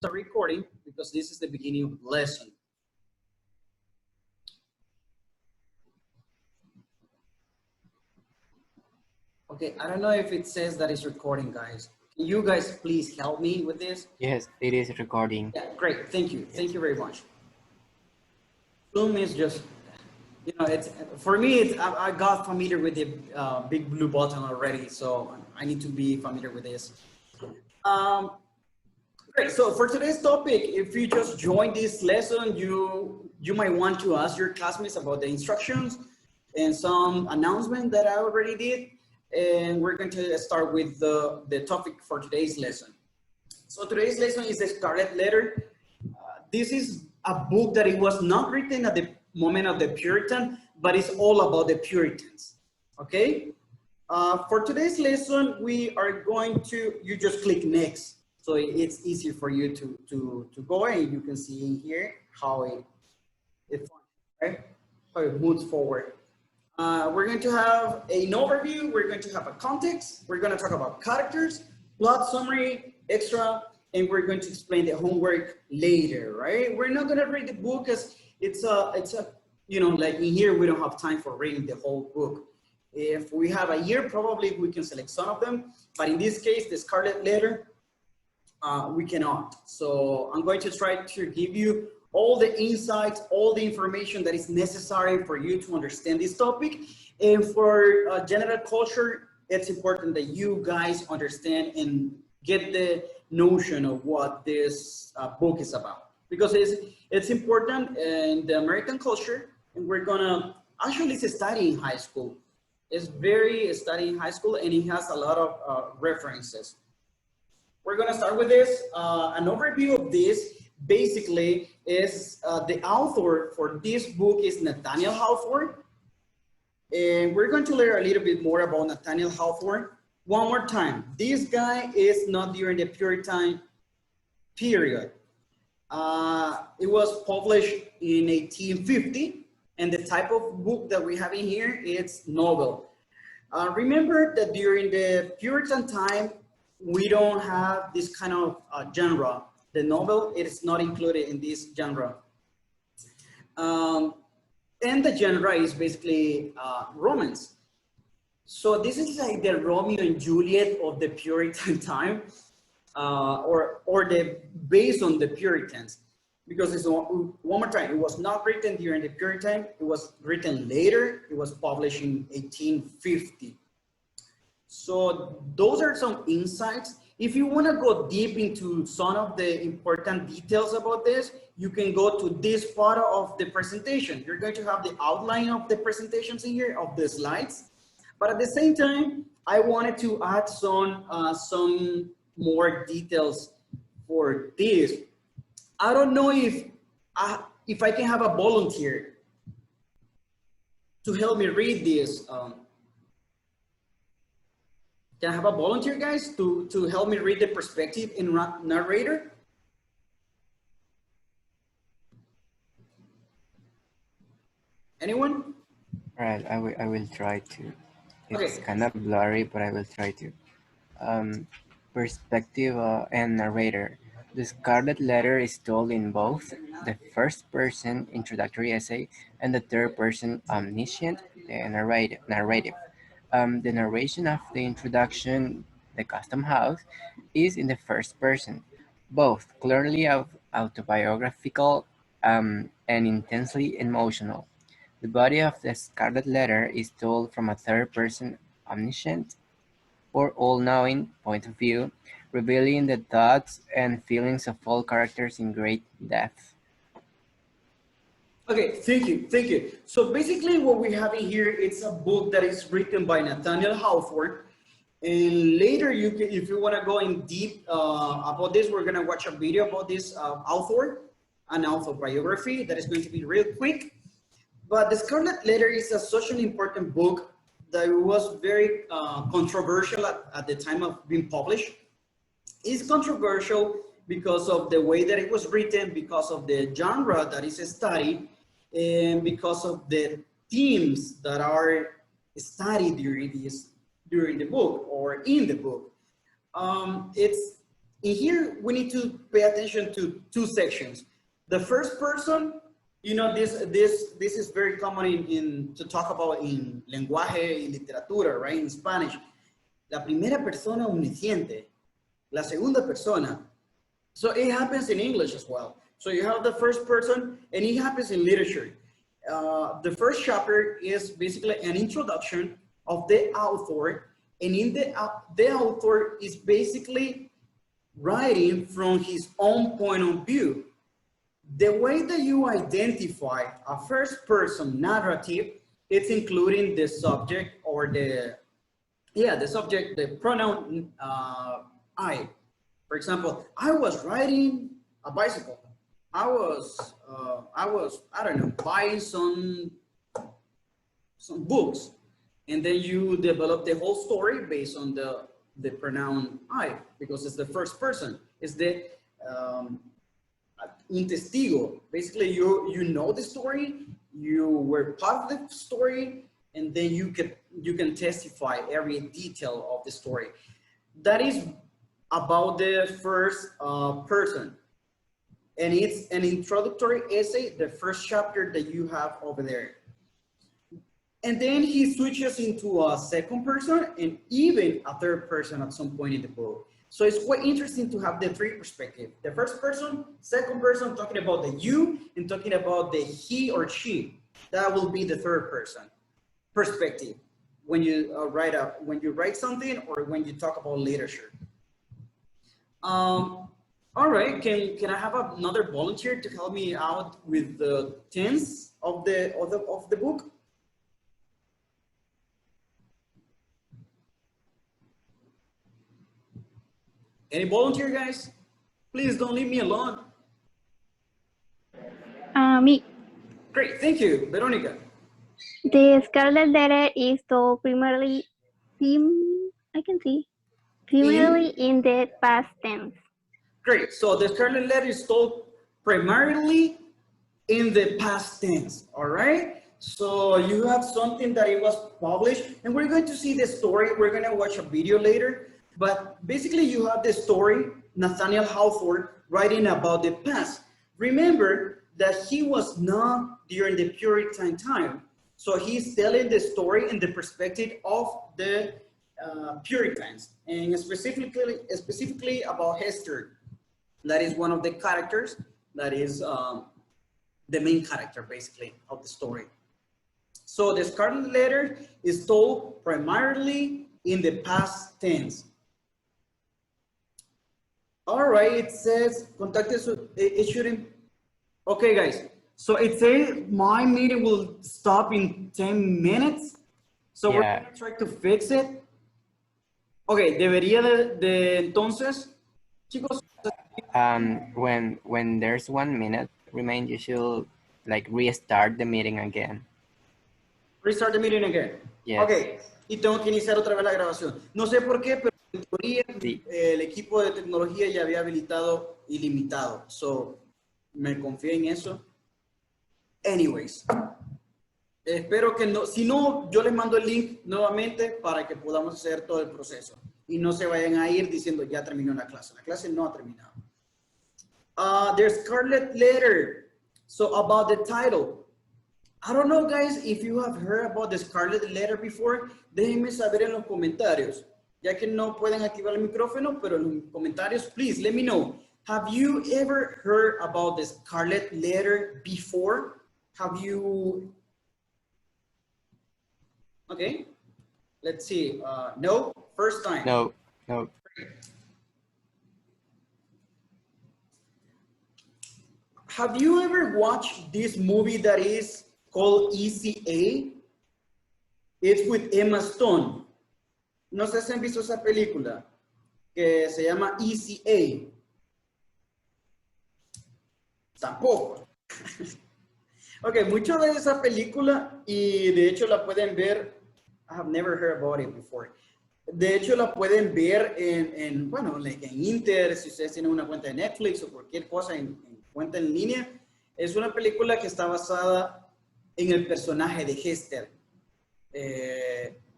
Start recording because this is the beginning of the lesson. Okay, I don't know if it says that it's recording, guys. Can you guys please help me with this? Yes, it is recording. Yeah, great. Thank you. Thank you very much. Zoom is just, you know, it's for me. It's I got familiar with the big blue button already, so I need to be familiar with this. Great. So for today's topic, if you just joined this lesson, you might want to ask your classmates about the instructions and some announcement that I already did. And we're going to start with the topic for today's lesson. So today's lesson is the Scarlet Letter. This is a book that it was not written at the moment of the Puritan, but it's all about the Puritans. Okay. For today's lesson, we are going to, you just click next. So it's easy for you to go, and you can see in here how it right? How it moves forward. We're going to have an overview. We're going to have a context. We're going to talk about characters, plot summary, extra, and we're going to explain the homework later, right? We're not going to read the book as it's a, you know, like in here, we don't have time for reading the whole book. If we have a year, probably we can select some of them. But in this case, the Scarlet Letter, we cannot. So I'm going to try to give you all the insights, all the information that is necessary for you to understand this topic. And for general culture, it's important that you guys understand and get the notion of what this book is about. Because it's important in the American culture, and we're gonna, actually it's a study in high school. It's very study in high school, and it has a lot of references. We're gonna start with this. An overview of this basically is the author for this book is Nathaniel Hawthorne. And we're going to learn a little bit more about Nathaniel Hawthorne. One more time, this guy is not during the Puritan period. It was published in 1850, and the type of book that we have in here is novel. Remember that during the Puritan time, we don't have this kind of genre. The novel, it is not included in this genre. And the genre is basically romance. So this is like the Romeo and Juliet of the Puritan time, or the based on the Puritans. Because it's one more time, it was not written during the Puritan, it was written later, it was published in 1850. So those are some insights. If you want to go deep into some of the important details about this, you can go to this part of the presentation. You're going to have the outline of the presentations in here, of the slides. But at the same time, I wanted to add some more details for this. I don't know if I can have a volunteer to help me read this. Can I have a volunteer, guys, to help me read the perspective in narrator? Anyone? All right, I will try to. It's Okay. kind of blurry, but I will try to. Perspective and narrator. The Scarlet Letter is told in both the first-person introductory essay and the third-person omniscient narrative. The narration of the introduction, the Custom House, is in the first person, both clearly autobiographical and intensely emotional. The body of the Scarlet Letter is told from a third-person omniscient or all-knowing point of view, revealing the thoughts and feelings of all characters in great depth. Okay, thank you. So basically what we have in here, it's a book that is written by Nathaniel Hawthorne. And later, you can, if you want to go in deep about this, we're going to watch a video about this author, an autobiography that is going to be real quick. But the Scarlet Letter is a socially important book that was very controversial at the time of being published. It's controversial because of the way that it was written, because of the genre that is studied, and because of the themes that are studied during the book or in the book. in here, we need to pay attention to two sections. The first person, you know, this is very common to talk about in lenguaje y literatura, right? In Spanish. La primera persona omnisciente, la segunda persona. So it happens in English as well. So you have the first person, and it happens in literature. The first chapter is basically an introduction of the author, and in the author is basically writing from his own point of view. The way that you identify a first person narrative, it's including the subject or the subject, the pronoun I. For example, I was riding a bicycle. I was, I don't know, buying some books. And then you develop the whole story based on the pronoun I, because it's the first person. It's the un testigo. Basically, you know the story, you were part of the story, and then you can testify every detail of the story. That is about the first person. And it's an introductory essay, the first chapter that you have over there. And then he switches into a second person and even a third person at some point in the book. So it's quite interesting to have the three perspectives. The first person, second person, talking about the you, and talking about the he or she. That will be the third person perspective when you write something or when you talk about literature. All right, can I have another volunteer to help me out with the tense of the book? Any volunteer, guys? Please don't leave me alone. Me. Great, thank you, Veronica. The Scarlet Letter is told primarily in the past tense. Great, so the Scarlet Letter is told primarily in the past tense, all right? So you have something that it was published, and we're going to see the story. We're going to watch a video later, but basically you have the story, Nathaniel Hawthorne writing about the past. Remember that he was not during the Puritan time, so he's telling the story in the perspective of the Puritans, and specifically about Hester. That is one of the characters, that is the main character, basically, of the story. So the Scarlet Letter is told primarily in the past tense. All right, it says, it shouldn't, okay, guys. So it says my meeting will stop in 10 minutes. So we're gonna try to fix it. Okay, debería de entonces, chicos. When there's 1 minute remain, you should like restart the meeting again. Restart the meeting again. Yes. Okay, y tengo que iniciar otra vez la grabación. No sé por qué, pero en teoría Sí. El equipo de tecnología ya había habilitado ilimitado. So, me confío en eso. Anyways, espero que no, si no, yo les mando el link nuevamente para que podamos hacer todo el proceso. Y no se vayan a ir diciendo ya terminó la clase. La clase no ha terminado. There's Scarlet Letter. So about the title. I don't know, guys, if you have heard about the Scarlet Letter before. Déjenme saber en los comentarios. Ya que no pueden activar el micrófono, pero en los comentarios, please let me know. Have you ever heard about the Scarlet Letter before? Have you? Okay, let's see. No, first time. No. Have you ever watched this movie that is called Easy A? It's with Emma Stone. No sé si han visto esa película que se llama Easy A. Tampoco. Ok, mucho de esa película, y de hecho la pueden ver, I have never heard about it before. De hecho la pueden ver en Inter, si ustedes tienen una cuenta de Netflix o cualquier cosa en cuenta en línea. Es una película que está basada en el personaje de Hester.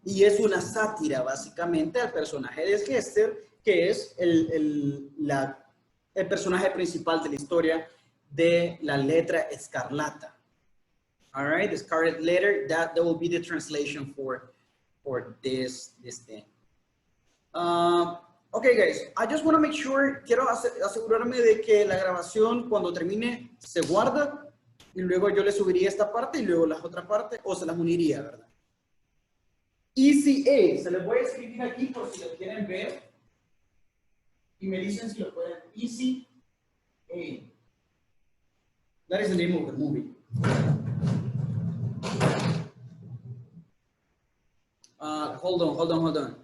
Y es una sátira básicamente al personaje de Hester que es el personaje principal de la historia de la letra escarlata. All right, the Scarlet Letter, that will be the translation for this thing. Okay, guys, I just want to make sure, quiero asegurarme de que la grabación cuando termine se guarda y luego yo le subiría esta parte y luego las otras partes o se las uniría, ¿verdad? ECA, se les voy a escribir aquí por si lo quieren ver y me dicen si lo pueden. ECA. That is the name of the movie. Hold on.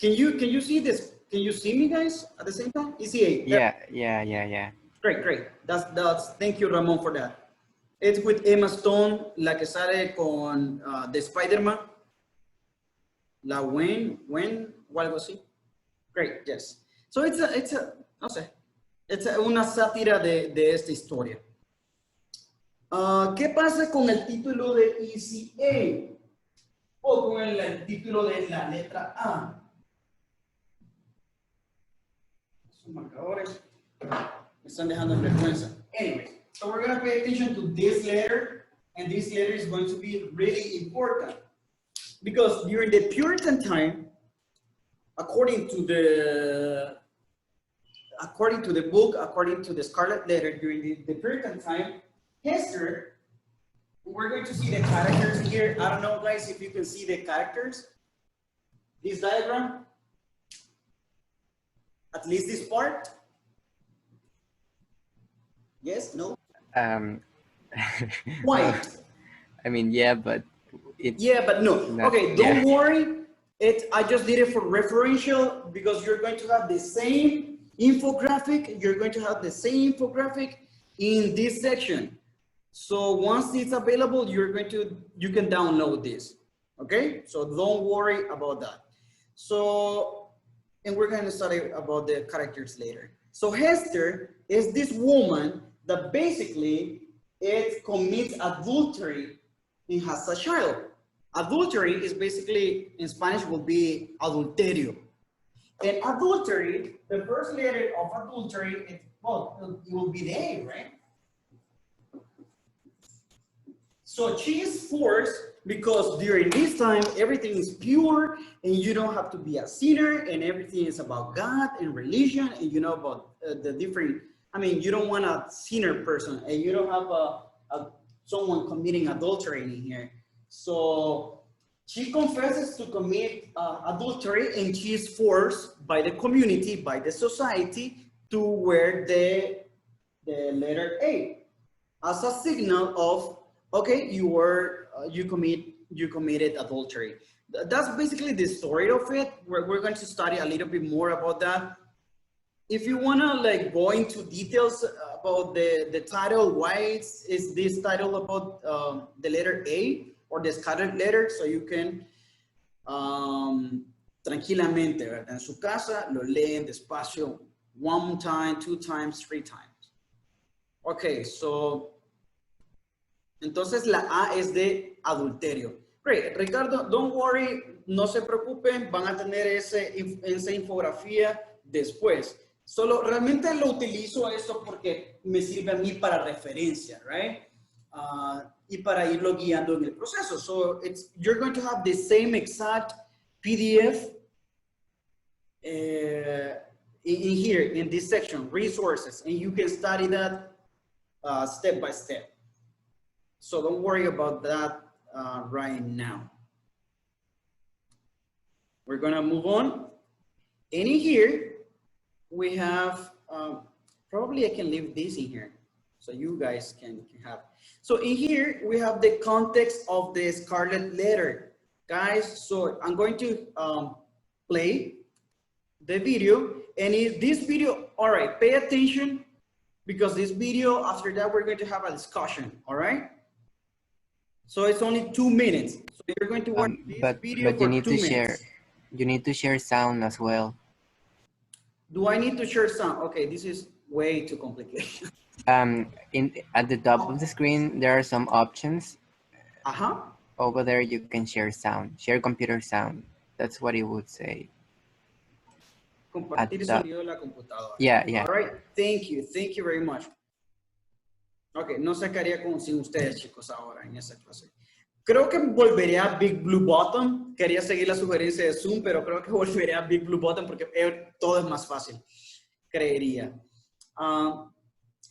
Can you see this? Can you see me, guys, at the same time? ECA. Yeah. Great. That's. Thank you, Ramon, for that. It's with Emma Stone, la que sale con the Spider-Man. La Gwen, o algo así. Great, yes. So it's no sé, it's una sátira de esta historia. ¿Qué pasa con el título de ECA? O con el título de la letra A. Sus marcadores me están dejando en vergüenza. Anyway, so we're going to pay attention to this letter, and this letter is going to be really important. Because during the Puritan time, according to the book, according to the Scarlet Letter, during the Puritan time, Hester, we're going to see the characters here. I don't know, guys, if you can see the characters. This diagram, at least this part. Yes, no? Why? I mean, yeah, but no. Okay, don't worry. I just did it for referential because you're going to have the same infographic. You're going to have the same infographic in this section. So once it's available, you can download this. Okay, so don't worry about that. So, and we're going to study about the characters later. So Hester is this woman that basically it commits adultery and has a child. Adultery is basically, in Spanish, will be adulterio. And adultery, the first letter of adultery, it will be the A, right? So she is forced because during this time, everything is pure and you don't have to be a sinner and everything is about God and religion and you know about the different, I mean, you don't want a sinner person and you don't have someone committing adultery in here. So she confesses to commit adultery and she is forced by the community, by the society to wear the letter A as a signal of, okay, you committed adultery. That's basically the story of it. We're going to study a little bit more about that. If you wanna like go into details about the title, why is this title about the letter A or the Scarlet Letter, so you can tranquilamente, ¿verdad? En su casa lo leen despacio, 1 time, 2 times, 3 times. Okay, so entonces la A es de adulterio. Great, Ricardo, don't worry, no se preocupen, van a tener esa infografía después. Solo realmente lo utilizo esto porque me sirve a mí para referencia, right? Y para irlo guiando en el proceso. So you're going to have the same exact PDF in here, in this section, resources, and you can study that step by step. So don't worry about that right now. We're gonna move on. And in here, we have, probably I can leave this in here so you guys can have. So in here, we have the context of the Scarlet Letter. Guys, so I'm going to play the video. And in this video, all right, pay attention because this video, after that, we're going to have a discussion, all right? So it's only 2 minutes. So you're going to watch this video for 2 minutes. You need to share sound as well. Do I need to share sound? Okay, this is way too complicated. At the top of the screen, there are some options. Uh-huh. Over there, you can share sound, share computer sound. That's what it would say. Compartir sonido de la computadora. Yeah, yeah. All right, thank you very much. Ok, no sé qué haría sin ustedes, chicos, ahora en esa clase. Creo que volveré a Big Blue Button. Quería seguir la sugerencia de Zoom, pero creo que volveré a Big Blue Button porque todo es más fácil, creería.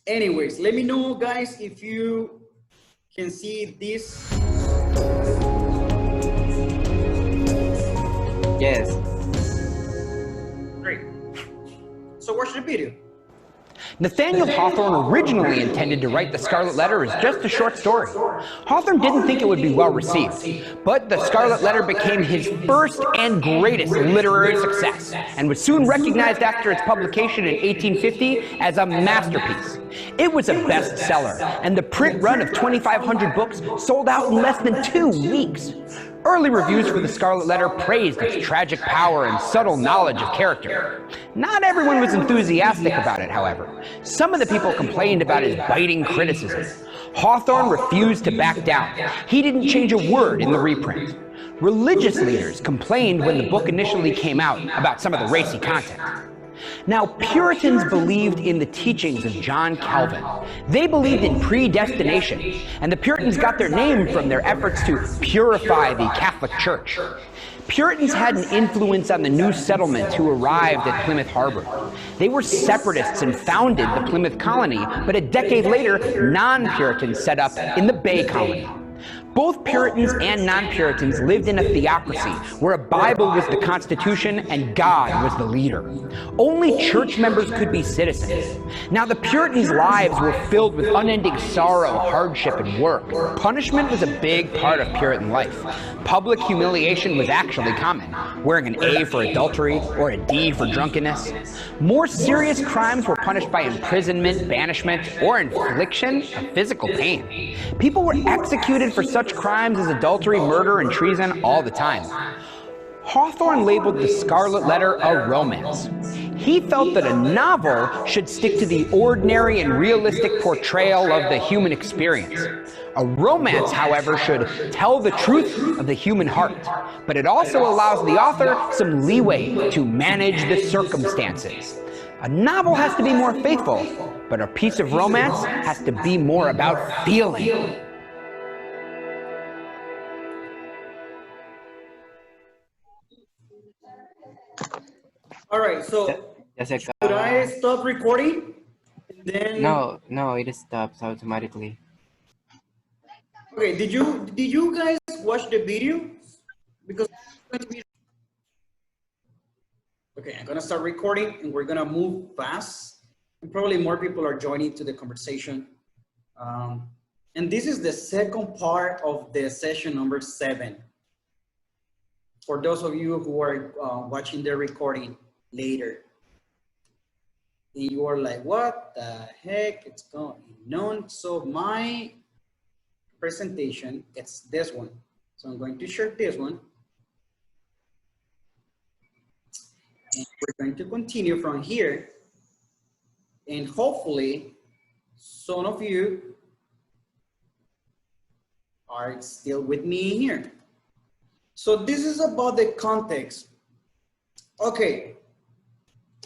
Anyways, let me know, guys, if you can see this. Yes. Great. So watch the video. Nathaniel Hawthorne originally intended to write the Scarlet Letter as just a short story. Hawthorne didn't think it would be well received, but the Scarlet Letter became his first and greatest literary success, and was soon recognized after its publication in 1850 as a masterpiece. It was a bestseller, and the print run of 2,500 books sold out in less than 2 weeks. Early reviews for the Scarlet Letter praised its tragic power and subtle knowledge of character. Not everyone was enthusiastic about it, however. Some of the people complained about his biting criticism. Hawthorne refused to back down. He didn't change a word in the reprint. Religious leaders complained when the book initially came out about some of the racy content. Now, Puritans believed in the teachings of John Calvin. They believed in predestination, and the Puritans got their name from their efforts to purify the Catholic Church. Puritans had an influence on the new settlement who arrived at Plymouth Harbor. They were separatists and founded the Plymouth colony, but a decade later, non-Puritans set up in the Bay Colony. Both Puritans and non-Puritans lived in a theocracy where a Bible was the Constitution and God was the leader. Only church members could be citizens. Now, the Puritans' lives were filled with unending sorrow, hardship, and work. Punishment was a big part of Puritan life. Public humiliation was actually common, wearing an A for adultery or a D for drunkenness. More serious crimes were punished by imprisonment, banishment, or infliction of physical pain. People were executed for such crimes as adultery, murder, and treason all the time. Hawthorne labeled the Scarlet Letter a romance. He felt that a novel should stick to the ordinary and realistic portrayal of the human experience. A romance, however, should tell the truth of the human heart, but it also allows the author some leeway to manage the circumstances. A novel has to be more faithful, but a piece of romance has to be more about feeling. All right, so should I stop recording? Then No, it stops automatically. Okay, did you guys watch the video? Because okay, I'm gonna start recording and we're gonna move fast. And probably more people are joining to the conversation. And this is the second part of the session number 7. For those of you who are watching the recording later. And you are like, what the heck? It's going on. So my presentation, it's this one. So I'm going to share this one. And we're going to continue from here. And hopefully, some of you are still with me here. So this is about the context. Okay.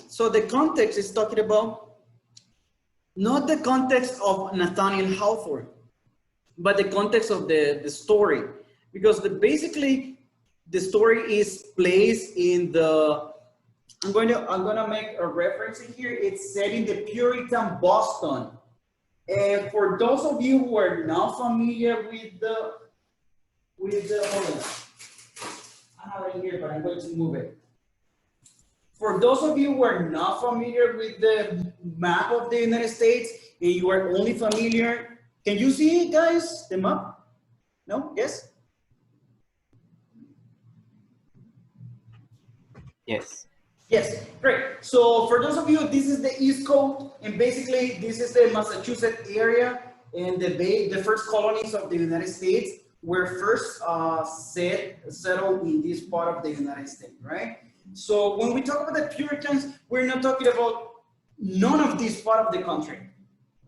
So the context is talking about not the context of Nathaniel Hawthorne, but the context of the story, because basically the story is placed in the. I'm gonna make a reference in here. It's set in the Puritan Boston, and for those of you who are not familiar with the hold on. I have it here, but I'm going to move it. For those of you who are not familiar with the map of the United States, and you are only familiar, can you see, guys, the map? No? Yes? Yes. Yes, great. So for those of you, this is the East Coast, and basically this is the Massachusetts area, and the first colonies of the United States were first settled in this part of the United States, right? So when we talk about the Puritans, we're not talking about none of this part of the country,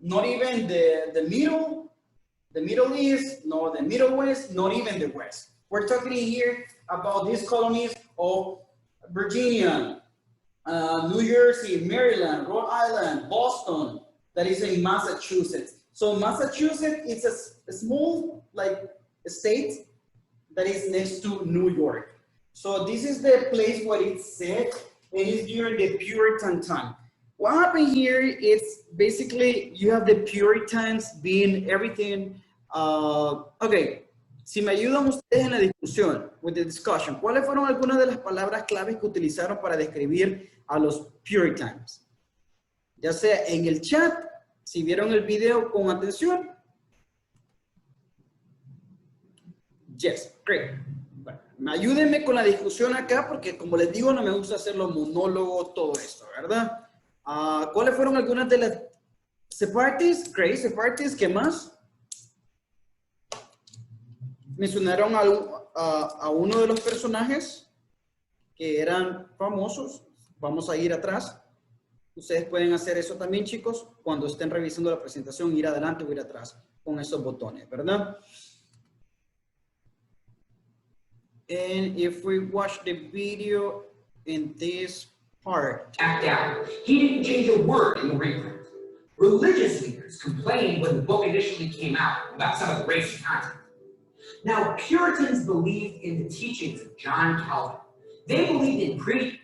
not even the Middle East, nor the Middle West, not even the West. We're talking here about these colonies of Virginia, New Jersey, Maryland, Rhode Island, Boston, that is in Massachusetts. So Massachusetts is a small like state that is next to New York. So this is the place where it's set, and it's during the Puritan time. What happened here is basically you have the Puritans being everything. Okay, si me ayudan ustedes en la discusión, with the discussion, ¿cuáles fueron algunas de las palabras claves que utilizaron para describir a los Puritans? Ya sea en el chat, si vieron el video con atención. Yes, great. Bueno, ayúdenme con la discusión acá porque como les digo no me gusta hacer los monólogos, todo esto, ¿verdad? ¿Cuáles fueron algunas de las Separatists? Great, Separatists, ¿qué más? Mencionaron a uno de los personajes que eran famosos. Vamos a ir atrás. Ustedes pueden hacer eso también, chicos, cuando estén revisando la presentación, ir adelante o ir atrás con esos botones, ¿verdad? And if we watch the video in this part. Back down. He didn't change a word in the reprint. Religious leaders complained when the book initially came out about some of the racy content. Now, Puritans believed in the teachings of John Calvin. They believed in predestination.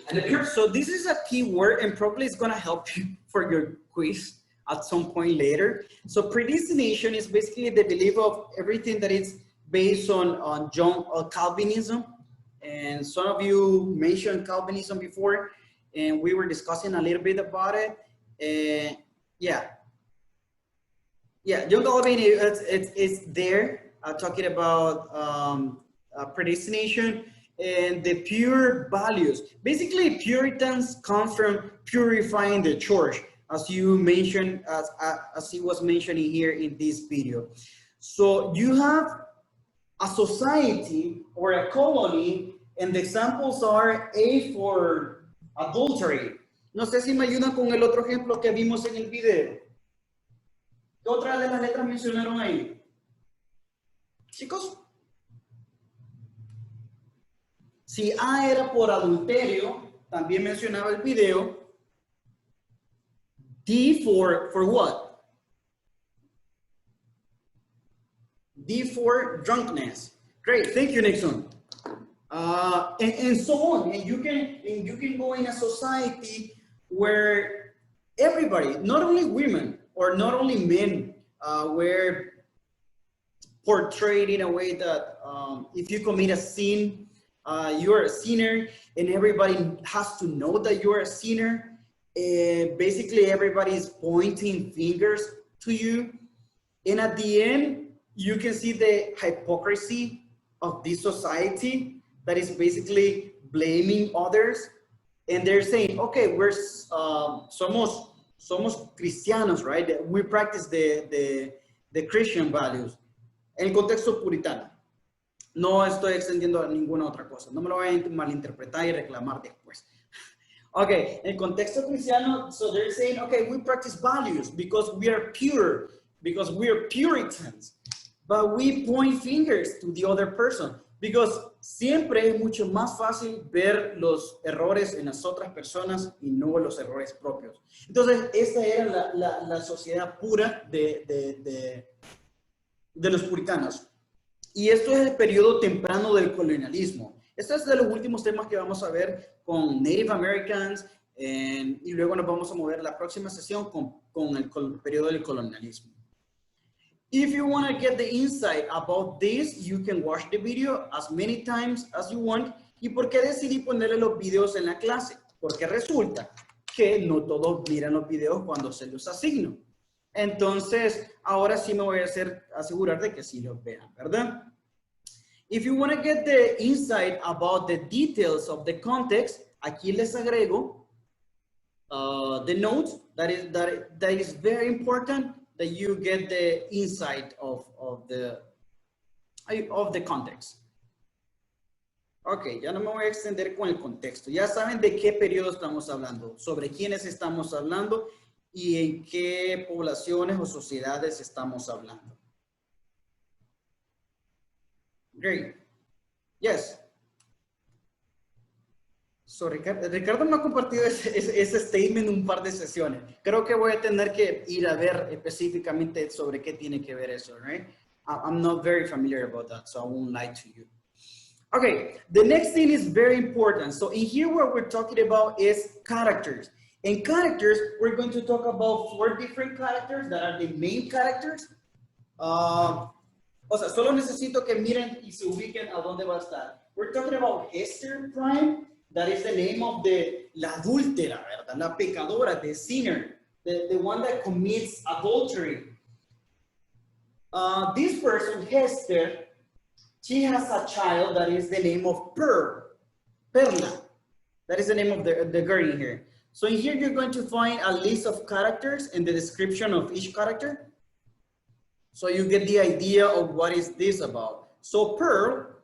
And the Puritans. So this is a key word and probably it's going to help you for your quiz at some point later. So predestination is basically the belief of everything that is based on Calvinism. And some of you mentioned Calvinism before, and we were discussing a little bit about it. Yeah, John Calvin is there talking about predestination and the pure values. Basically, Puritans come from purifying the church, as you mentioned, as he was mentioning here in this video. So you have a society or a colony, and the examples are A for adultery. No sé si me ayudan con el otro ejemplo que vimos en el video. ¿Qué otra de las letras mencionaron ahí? Chicos. Si A era por adulterio, también mencionaba el video. D for what? D for drunkenness. Great, thank you, Nixon. And so on. And you can go in a society where everybody, not only women or not only men, were portrayed in a way that if you commit a sin, you're a sinner, and everybody has to know that you're a sinner. Basically, everybody is pointing fingers to you. And at the end, you can see the hypocrisy of this society that is basically blaming others. And they're saying, okay, we're somos cristianos, right? We practice the Christian values. En el contexto puritano. No estoy extendiendo a ninguna otra cosa. No me lo vayan a malinterpretar y reclamar después. Okay, in contexto cristiano, so they're saying, okay, we practice values because we are pure, because we are Puritans, but we point fingers to the other person, because siempre es mucho más fácil ver los errores en las otras personas y no los errores propios. Entonces, esta era la sociedad pura de los puritanos. Y esto es el periodo temprano del colonialismo. Este es de los últimos temas que vamos a ver con Native Americans y luego nos vamos a mover la próxima sesión con el periodo del colonialismo. If you want to get the insight about this, you can watch the video as many times as you want. ¿Y por qué decidí ponerle los videos en la clase? Porque resulta que no todos miran los videos cuando se los asigno. Entonces, ahora sí me voy a asegurar de que sí los vean, ¿verdad? If you want to get the insight about the details of the context, aquí les agrego the notes. That is very important that you get the insight of the context. Ok, ya no me voy a extender con el contexto. Ya saben de qué periodo estamos hablando, sobre quiénes estamos hablando y en qué poblaciones o sociedades estamos hablando. Great. Yes. So, Ricardo me ha compartido ese statement en un par de sesiones. Creo que voy a tener que ir a ver específicamente sobre qué tiene que ver eso, right? I'm not very familiar about that, so I won't lie to you. Okay, the next thing is very important. So in here what we're talking about is characters. In characters, we're going to talk about 4 different characters that are the main characters. O sea, solo necesito que miren y se ubiquen a dónde va a estar. We're talking about Hester Prime. That is the name of la adúltera, ¿verdad? La pecadora, the sinner, the one that commits adultery. This person, Hester, she has a child that is the name of Perla. That is the name of the girl in here. So in here, you're going to find a list of characters and the description of each character. So you get the idea of what is this about. So Pearl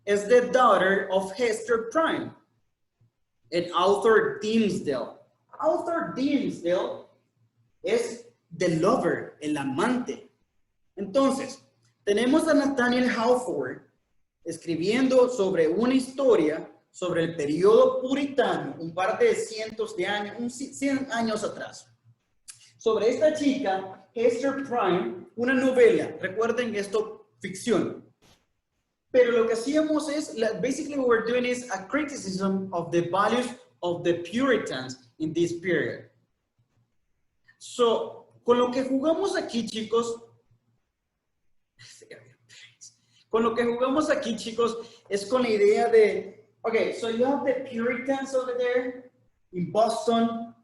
is the daughter of Hester Prime and Arthur Dimmesdale. Arthur Dimmesdale es the lover, el amante. Entonces, tenemos a Nathaniel Hawthorne escribiendo sobre una historia sobre el periodo puritano, un par de cientos de años, 100 años atrás. Sobre esta chica, Hester Prime, una novela, recuerden esto, ficción. Pero lo que hacíamos es, basically what we're doing is a criticism of the values of the Puritans in this period. So, con lo que jugamos aquí, chicos, es con la idea de, okay, so you have the Puritans over there in Boston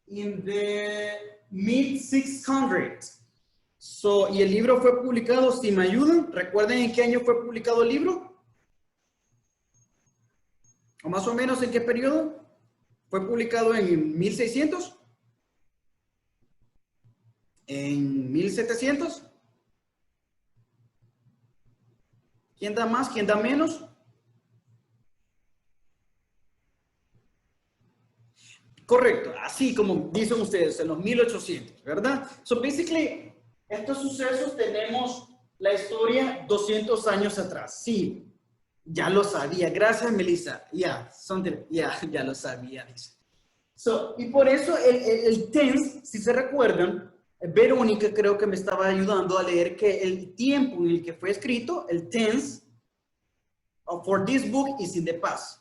in the mid-600s. So, y el libro fue publicado, si me ayudan, ¿recuerden en qué año fue publicado el libro? ¿O más o menos en qué periodo? ¿Fue publicado en 1600? ¿En 1700? ¿Quién da más? ¿Quién da menos? Correcto, así como dicen ustedes, en los 1800, ¿verdad? So basically, estos sucesos tenemos la historia 200 años atrás. Sí, ya lo sabía. Gracias, Melissa. Ya lo sabía. So, y por eso el tense, si se recuerdan, Verónica creo que me estaba ayudando a leer que el tiempo en el que fue escrito, el tense for this book is in the past.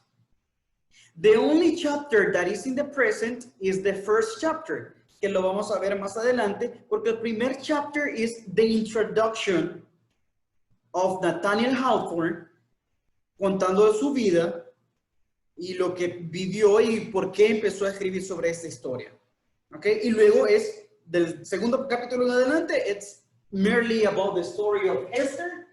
The only chapter that is in the present is the first chapter, que lo vamos a ver más adelante, porque el primer chapter is the introduction of Nathaniel Hawthorne, contando de su vida y lo que vivió y por qué empezó a escribir sobre esta historia. ¿Okay? Y luego es del segundo capítulo en adelante, it's merely about the story of Hester.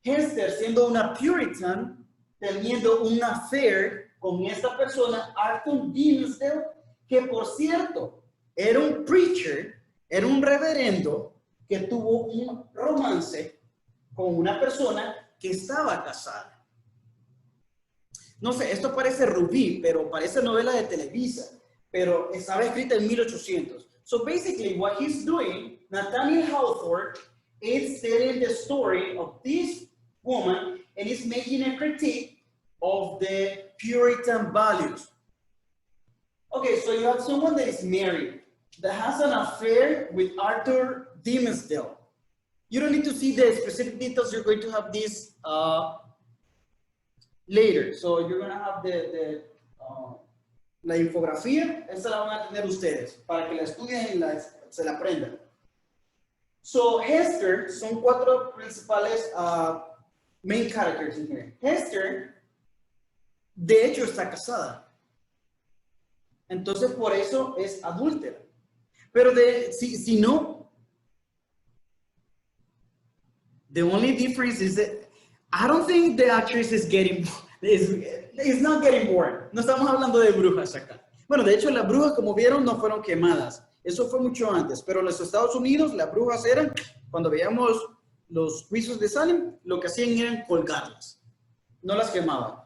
Hester siendo una Puritan, teniendo un affair con esta persona, Arthur Dimmesdale, que por cierto, era un preacher, era un reverendo que tuvo un romance con una persona que estaba casada. No sé, esto parece Rubí, pero parece novela de Televisa, pero estaba escrita en 1800. So basically what he's doing, Nathaniel Hawthorne, is telling the story of this woman and is making a critique of the Puritan values. Okay, so you have someone that is married, that has an affair with Arthur Dimmesdale. You don't need to see the specific details. You're going to have this later. So you're going to have la infografía. Esta la van a tener ustedes para que la estudien y se la aprendan. So Hester, son 4 principales main characters in here. Hester, de hecho, está casada. Entonces, por eso es adúltera. Pero si no, the only difference is that I don't think the actress is not getting bored. No estamos hablando de brujas acá. Bueno, de hecho, las brujas, como vieron, no fueron quemadas. Eso fue mucho antes. Pero en los Estados Unidos, las brujas eran, cuando veíamos los juicios de Salem, lo que hacían eran colgarlas. No las quemaban.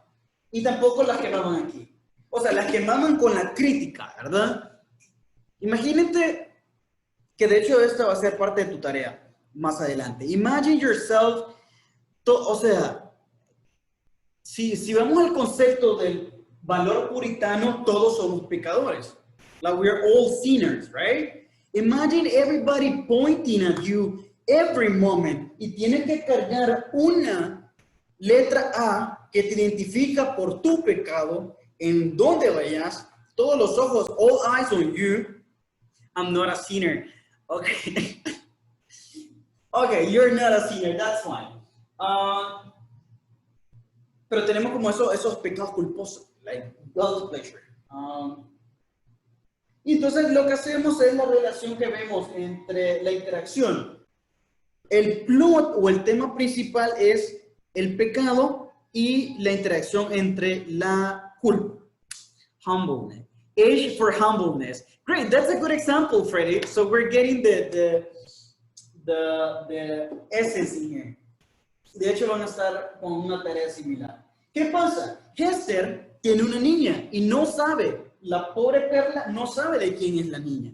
Y tampoco las quemaban aquí. O sea, las quemaban con la crítica, ¿verdad? Imagínate que de hecho esta va a ser parte de tu tarea más adelante. Imagine yourself, o sea, si vamos al concepto del valor puritano, todos somos pecadores. Like we're all sinners, right? Imagine everybody pointing at you every moment y tienes que cargar una letra A que te identifica por tu pecado, en donde vayas, todos los ojos, all eyes on you. I'm not a sinner. Okay. Okay, you're not a sinner, that's fine. Pero tenemos como esos pecados culposos, like God's pleasure. Y entonces lo que hacemos es la relación que vemos entre la interacción. El plot o el tema principal es el pecado y la interacción entre la culpa. Humbleness. Age for humbleness. Great, that's a good example, Freddy. So we're getting the essence in here. De hecho, van a estar con una tarea similar. ¿Qué pasa? Hester tiene una niña y no sabe, la pobre Perla no sabe de quién es la niña.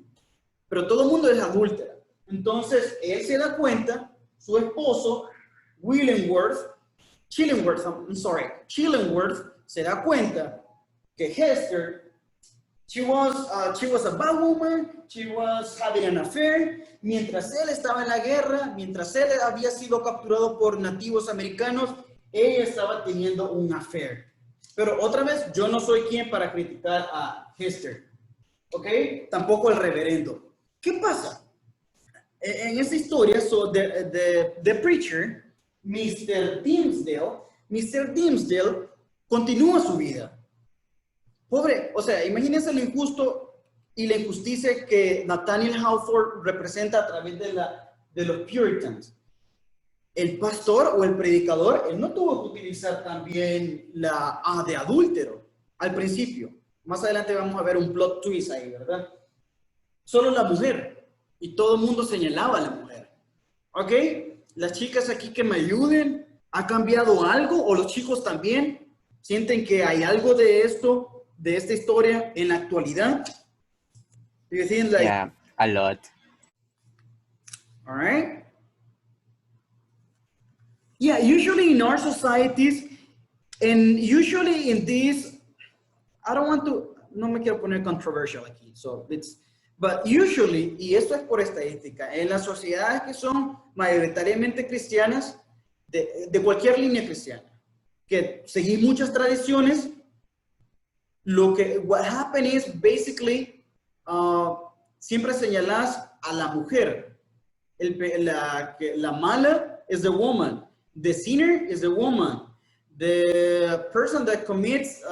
Pero todo el mundo es adúltera. Entonces, él se da cuenta, su esposo, Chillingworth, se da cuenta que Hester, she was a bad woman, she was having an affair, mientras él estaba en la guerra, mientras él había sido capturado por nativos americanos, ella estaba teniendo un affair. Pero otra vez, yo no soy quien para criticar a Hester, ¿ok? Tampoco el reverendo. ¿Qué pasa? En esta historia, so the preacher, Mr. Dimmesdale continúa su vida. Pobre, o sea, imagínense lo injusto y la injusticia que Nathaniel Hawthorne representa a través de los Puritans. El pastor o el predicador, él no tuvo que utilizar también la A de adúltero al principio. Más adelante vamos a ver un plot twist ahí, ¿verdad? Solo la mujer. Y todo el mundo señalaba a la mujer. ¿Ok? Las chicas aquí que me ayuden, ¿ha cambiado algo? ¿O los chicos también sienten que hay algo de esto, de esta historia en la actualidad? Do you think like... Yeah, a lot. All right. Yeah, usually in our societies, and usually in this, I don't want to, no me quiero poner controversial aquí, so but usually, y esto es por estadística, en las sociedades que son mayoritariamente cristianas, de cualquier línea cristiana, que seguís muchas tradiciones, what happened is basically, siempre señalás a la mujer. La mala is the woman. The sinner is the woman. The person that commits,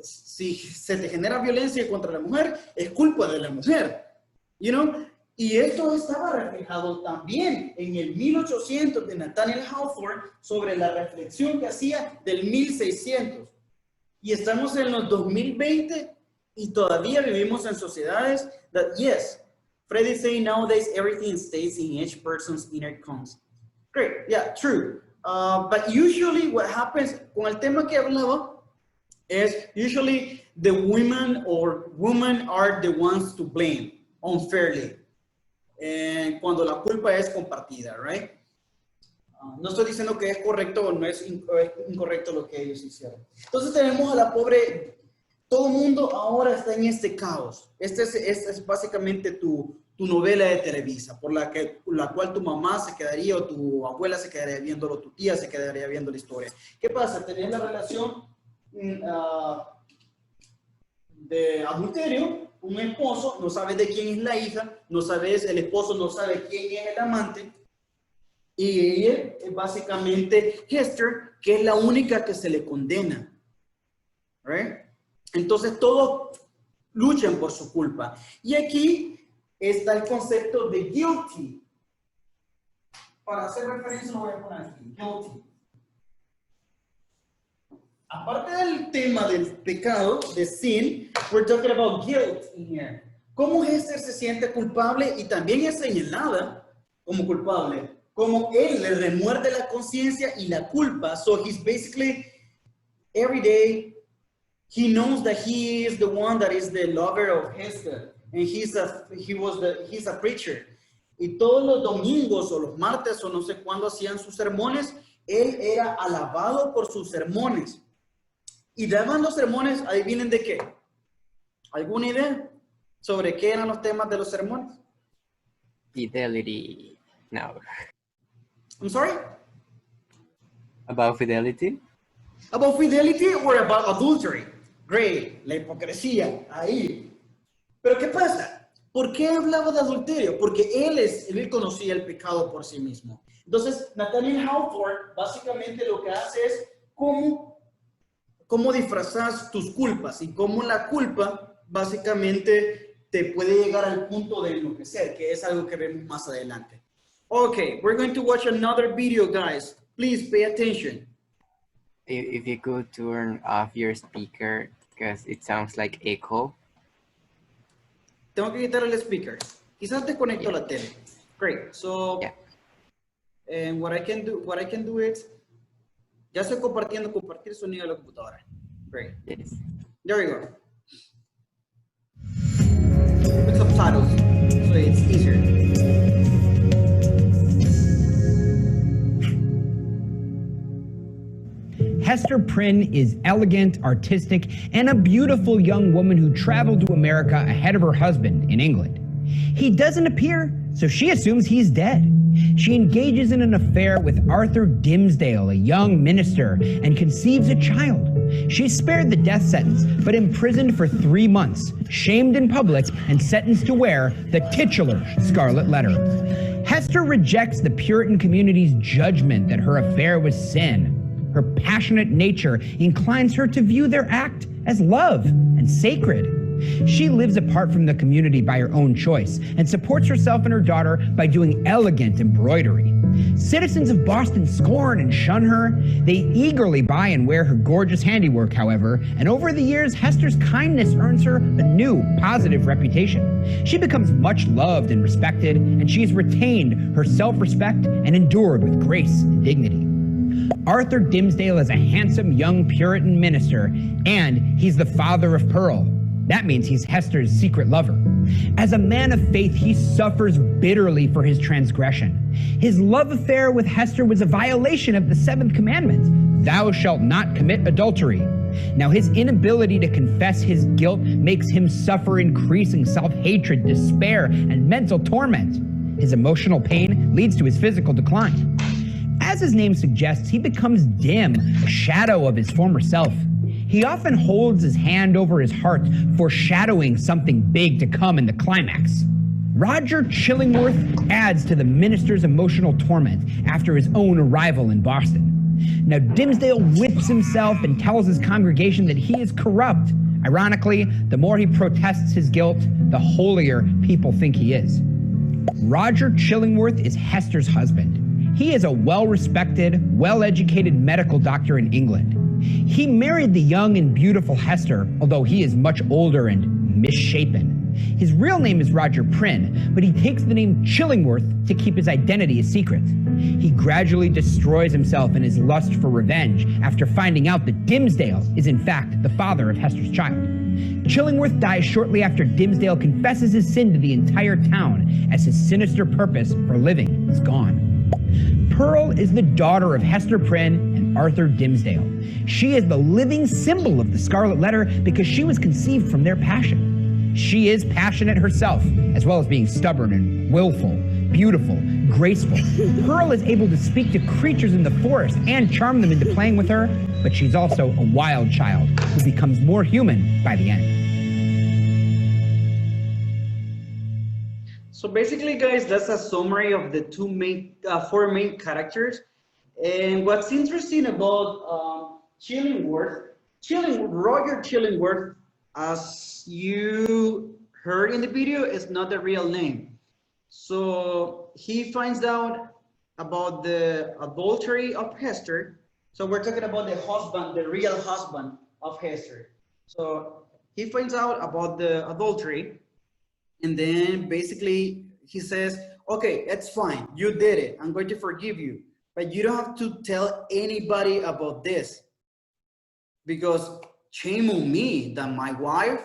si se te genera violencia contra la mujer, es culpa de la mujer. You know? Y esto estaba reflejado también en el 1800 de Nathaniel Hawthorne sobre la reflexión que hacía del 1600. Y estamos en los 2020 y todavía vivimos en sociedades that, yes, Freddy is saying nowadays everything stays in each person's inner conscience. Great, yeah, true. But usually what happens, con el tema que hablaba, is usually the women are the ones to blame unfairly. Cuando la culpa es compartida, right? No estoy diciendo que es correcto o no es incorrecto lo que ellos hicieron. Entonces tenemos a la pobre, todo el mundo ahora está en este caos. Este es básicamente tu novela de Televisa, por la cual tu mamá se quedaría, o tu abuela se quedaría viéndolo, tu tía se quedaría viendo la historia. ¿Qué pasa? Tenés la relación de adulterio, un esposo, no sabes de quién es la hija, el esposo no sabe quién es el amante, y ella es básicamente Hester, que es la única que se le condena. ¿Right? Entonces todos luchan por su culpa. Y aquí está el concepto de guilty. Para hacer referencia lo voy a poner aquí, guilty. Aparte del tema del pecado, de sin, we're talking about guilt in here. ¿Cómo Hester se siente culpable y también es señalada como culpable? Como él le remuerde la conciencia y la culpa. So he's basically, every day, he knows that he is the one that is the lover of Hester. And he's a preacher. Y todos los domingos o los martes o no sé cuándo hacían sus sermones, Él era alabado por sus sermones. Y daban los sermones, adivinen de qué. ¿Alguna idea sobre qué eran los temas de los sermones? Fidelity. No. I'm sorry? About fidelity? About fidelity or about adultery? Great, la hipocresía, ahí. Pero ¿qué pasa? ¿Por qué hablaba de adulterio? Porque él conocía el pecado por sí mismo. Entonces, Nathaniel Hawthorne básicamente lo que hace es cómo disfrazas tus culpas y cómo la culpa básicamente te puede llegar al punto de enloquecer, que es algo que vemos más adelante. Okay, we're going to watch another video, guys. Please pay attention. If you could turn off your speaker, because it sounds like echo. Tengo que quitar el speaker. Quizás desconecto la tele. Great. So, and what I can do is, ya estoy compartir sonido de la computadora. Great. Yes. There we go. With subtitles, so it's easier. Hester Prynne is elegant, artistic, and a beautiful young woman who traveled to America ahead of her husband in England. He doesn't appear, so she assumes he's dead. She engages in an affair with Arthur Dimmesdale, a young minister, and conceives a child. She's spared the death sentence, but imprisoned for 3 months, shamed in public, and sentenced to wear the titular Scarlet Letter. Hester rejects the Puritan community's judgment that her affair was sin. Her passionate nature inclines her to view their act as love and sacred. She lives apart from the community by her own choice and supports herself and her daughter by doing elegant embroidery. Citizens of Boston scorn and shun her. They eagerly buy and wear her gorgeous handiwork, however, and over the years, Hester's kindness earns her a new positive reputation. She becomes much loved and respected, and she has retained her self-respect and endured with grace and dignity. Arthur Dimmesdale is a handsome young Puritan minister, and he's the father of Pearl. That means he's Hester's secret lover. As a man of faith, he suffers bitterly for his transgression. His love affair with Hester was a violation of the 7th commandment, thou shalt not commit adultery. Now, his inability to confess his guilt makes him suffer increasing self-hatred, despair, and mental torment. His emotional pain leads to his physical decline. As his name suggests, he becomes dim, a shadow of his former self. He often holds his hand over his heart, foreshadowing something big to come in the climax. Roger Chillingworth adds to the minister's emotional torment after his own arrival in Boston. Now, Dimmesdale whips himself and tells his congregation that he is corrupt. Ironically, the more he protests his guilt, the holier people think he is. Roger Chillingworth is Hester's husband. He is a well-respected, well-educated medical doctor in England. He married the young and beautiful Hester, although he is much older and misshapen. His real name is Roger Prynne, but he takes the name Chillingworth to keep his identity a secret. He gradually destroys himself in his lust for revenge after finding out that Dimmesdale is in fact the father of Hester's child. Chillingworth dies shortly after Dimmesdale confesses his sin to the entire town, as his sinister purpose for living is gone. Pearl is the daughter of Hester Prynne and Arthur Dimmesdale. She is the living symbol of the Scarlet Letter because she was conceived from their passion. She is passionate herself, as well as being stubborn and willful, beautiful, graceful. Pearl is able to speak to creatures in the forest and charm them into playing with her, but she's also a wild child who becomes more human by the end. So basically, guys, that's a summary of the four main characters. And what's interesting about Roger Chillingworth, as you heard in the video, is not the real name. So he finds out about the adultery of Hester. So we're talking about the husband, the real husband of Hester. So he finds out about the adultery. And then basically he says, okay, it's fine. You did it. I'm going to forgive you. But you don't have to tell anybody about this. Because shame on me that my wife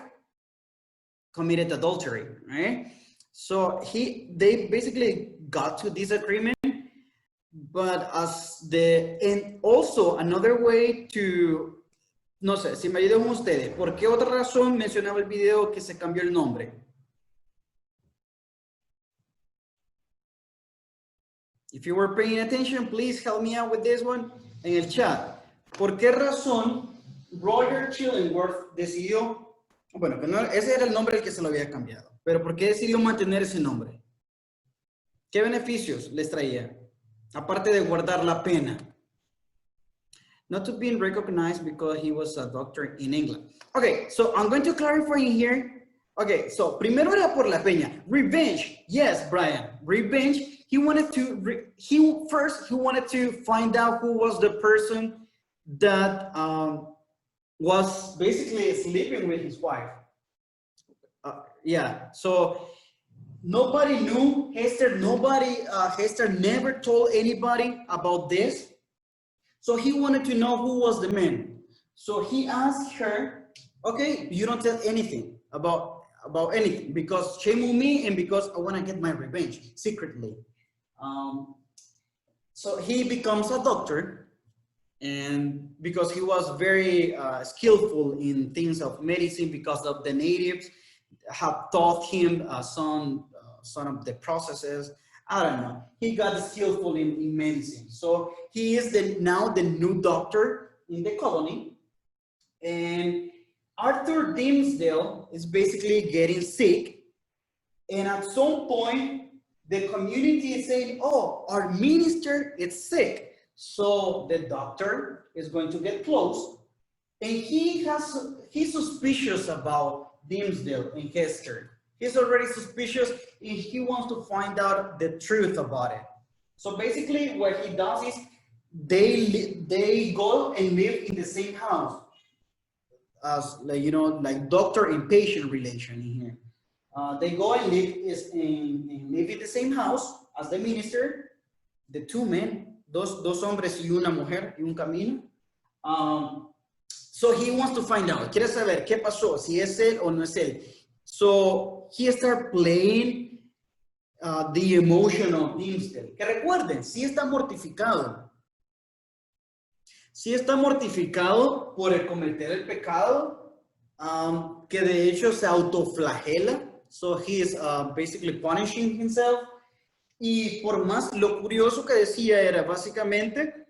committed adultery, right? So they basically got to this agreement. but and also another way to, no sé, si me ayudan ustedes, ¿por qué otra razón mencionaba el video que se cambió el nombre? If you were paying attention, please help me out with this one en el chat. ¿Por qué razón Roger Chillingworth decidió, bueno, que no, ese era el nombre el que se lo había cambiado, pero ¿por qué decidió mantener ese nombre? ¿Qué beneficios les traía? Aparte de guardar la pena. Not to be recognized because he was a doctor in England. Okay, so I'm going to clarify here. Okay, so primero era por la peña. Revenge. Yes, Brian. Revenge. He wanted to, he wanted to find out who was the person that was basically sleeping with his wife. Yeah, so nobody knew, Hester never told anybody about this. So he wanted to know who was the man. So he asked her, okay, you don't tell anything about anything because shame on me and because I want to get my revenge secretly. So he becomes a doctor, and because he was very skillful in things of medicine, because of the natives have taught him some of the processes. I don't know. He got skillful in medicine. So he is now the new doctor in the colony. And Arthur Dimmesdale is basically getting sick. And at some point, the community is saying, oh, our minister is sick. So the doctor is going to get close. And he's suspicious about Dimmesdale and Hester. He's already suspicious and he wants to find out the truth about it. So basically what he does is they go and live in the same house as, like, you know, like doctor and patient relation in here. They go and live in the same house as the minister, the two men, dos hombres y una mujer y un camino. So he wants to find out, quiere saber qué pasó, si es él o no es él. So he started playing the emotion of Dimmesdale. Que recuerden, sí está mortificado. Sí está mortificado por el cometer el pecado, que de hecho se autoflagela. So he is basically punishing himself. Y por más, lo curioso que decía era básicamente,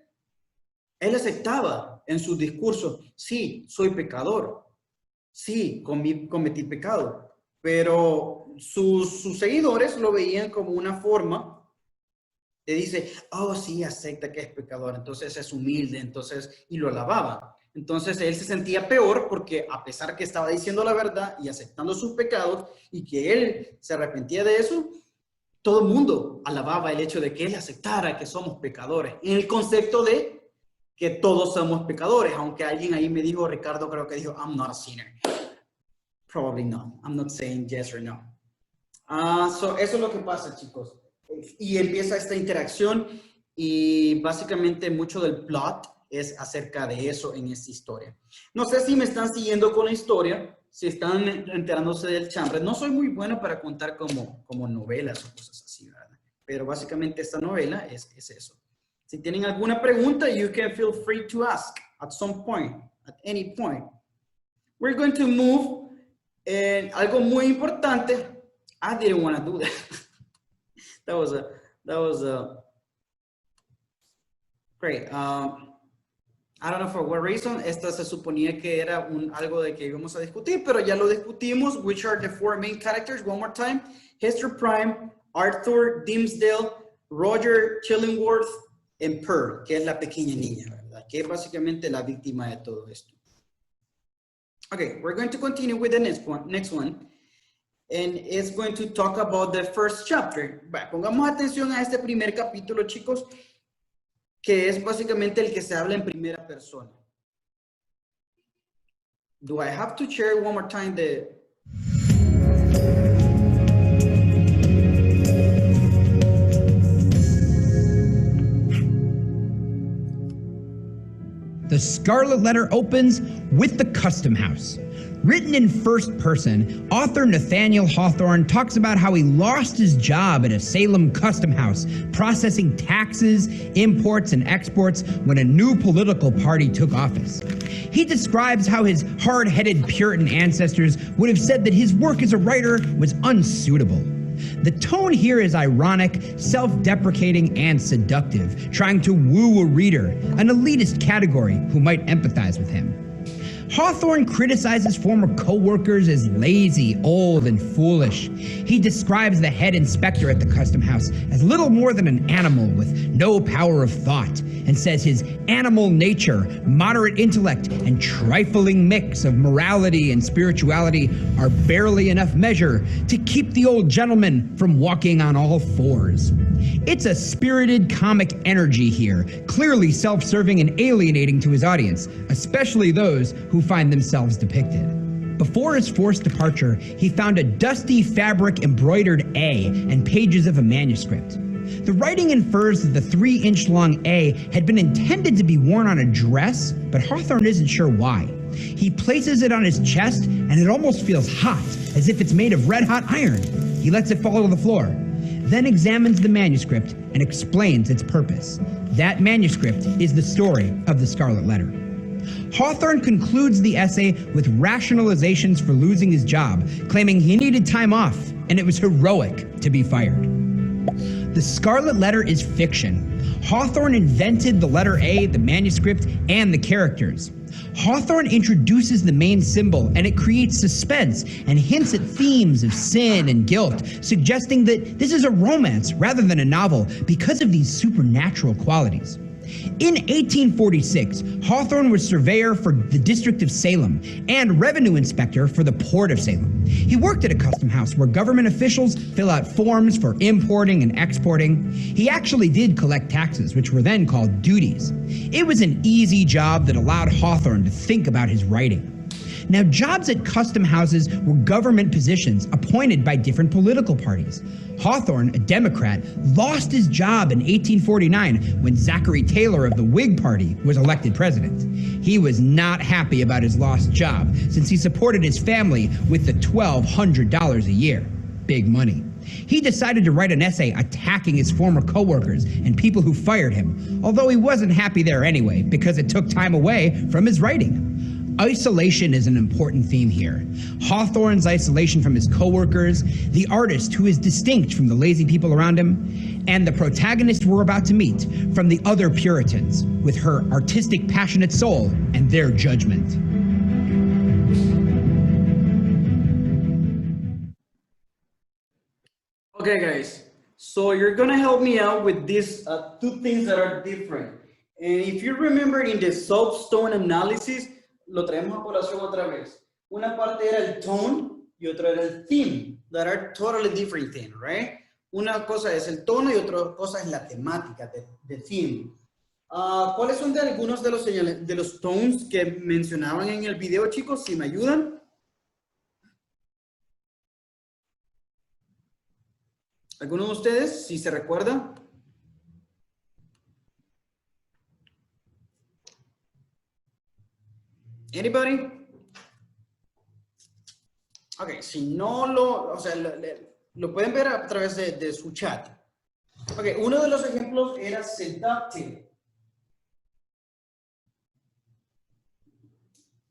él aceptaba en su discurso, sí, soy pecador. Sí, cometí pecado. Pero sus seguidores lo veían como una forma de dice, oh sí, acepta que es pecador, entonces es humilde, entonces, y lo alababan. Entonces él se sentía peor porque a pesar que estaba diciendo la verdad y aceptando sus pecados y que él se arrepentía de eso, todo el mundo alababa el hecho de que él aceptara que somos pecadores, en el concepto de que todos somos pecadores, aunque alguien ahí me dijo, Ricardo creo que dijo, I'm not a sinner. Probably not. I'm not saying yes or no. So eso es lo que pasa, chicos. Y empieza esta interacción y básicamente mucho del plot es acerca de eso en esta historia. No sé si me están siguiendo con la historia, si están enterándose del chambre. No soy muy bueno para contar como novelas o cosas así, ¿verdad? Pero básicamente esta novela es eso. Si tienen alguna pregunta, you can feel free to ask at some point, at any point. We're going to move. Algo muy importante. I didn't want to do that. that was great. I don't know for what reason. Esta se suponía que era algo de que íbamos a discutir, pero ya lo discutimos. Which are the four main characters? One more time. Hester Prynne, Arthur Dimmesdale, Roger Chillingworth, and Pearl, que es la pequeña niña, ¿verdad? Que es básicamente la víctima de todo esto. Okay, we're going to continue with the next one. And it's going to talk about the first chapter. Bueno, pongamos atención a este primer capítulo, chicos, que es básicamente el que se habla en primera persona. Do I have to share one more time the... The Scarlet Letter opens with the Custom House. Written in first person, author Nathaniel Hawthorne talks about how he lost his job at a Salem custom house, processing taxes, imports, and exports when a new political party took office. He describes how his hard-headed Puritan ancestors would have said that his work as a writer was unsuitable. The tone here is ironic, self-deprecating, and seductive, trying to woo a reader, an elitist category who might empathize with him. Hawthorne criticizes former co-workers as lazy, old, and foolish. He describes the head inspector at the custom house as little more than an animal with no power of thought, and says his animal nature, moderate intellect, and trifling mix of morality and spirituality are barely enough measure to keep the old gentleman from walking on all fours. It's a spirited comic energy here, clearly self-serving and alienating to his audience, especially those who find themselves depicted. Before his forced departure, he found a dusty fabric embroidered A and pages of a manuscript. The writing infers that the 3-inch long A had been intended to be worn on a dress, but Hawthorne isn't sure why. He places it on his chest, and it almost feels hot, as if it's made of red-hot iron. He lets it fall to the floor, then examines the manuscript and explains its purpose. That manuscript is the story of the Scarlet Letter. Hawthorne concludes the essay with rationalizations for losing his job, claiming he needed time off and it was heroic to be fired. The Scarlet Letter is fiction. Hawthorne invented the letter A, the manuscript, and the characters. Hawthorne introduces the main symbol, and it creates suspense and hints at themes of sin and guilt, suggesting that this is a romance rather than a novel because of these supernatural qualities. In 1846, Hawthorne was surveyor for the District of Salem and revenue inspector for the Port of Salem. He worked at a custom house where government officials fill out forms for importing and exporting. He actually did collect taxes, which were then called duties. It was an easy job that allowed Hawthorne to think about his writing. Now, jobs at custom houses were government positions appointed by different political parties. Hawthorne, a Democrat, lost his job in 1849 when Zachary Taylor of the Whig Party was elected president. He was not happy about his lost job since he supported his family with the $1,200 a year. Big money. He decided to write an essay attacking his former co-workers and people who fired him, although he wasn't happy there anyway because it took time away from his writing. Isolation is an important theme here. Hawthorne's isolation from his co-workers, the artist who is distinct from the lazy people around him, and the protagonist we're about to meet from the other Puritans, with her artistic, passionate soul and their judgment. Okay, guys, so you're gonna help me out with these two things that are different. And if you remember in the soapstone analysis, lo traemos a colación otra vez. Una parte era el tone y otra era el theme, that are totally different things, right? Una cosa es el tono y otra cosa es la temática, the theme. ¿Cuáles son de algunos de los tones que mencionaban en el video, chicos? Si me ayudan. ¿Alguno de ustedes, si se recuerda? Anybody? Ok, si no lo, o sea, lo pueden ver a través de su chat. Ok, uno de los ejemplos era seductive.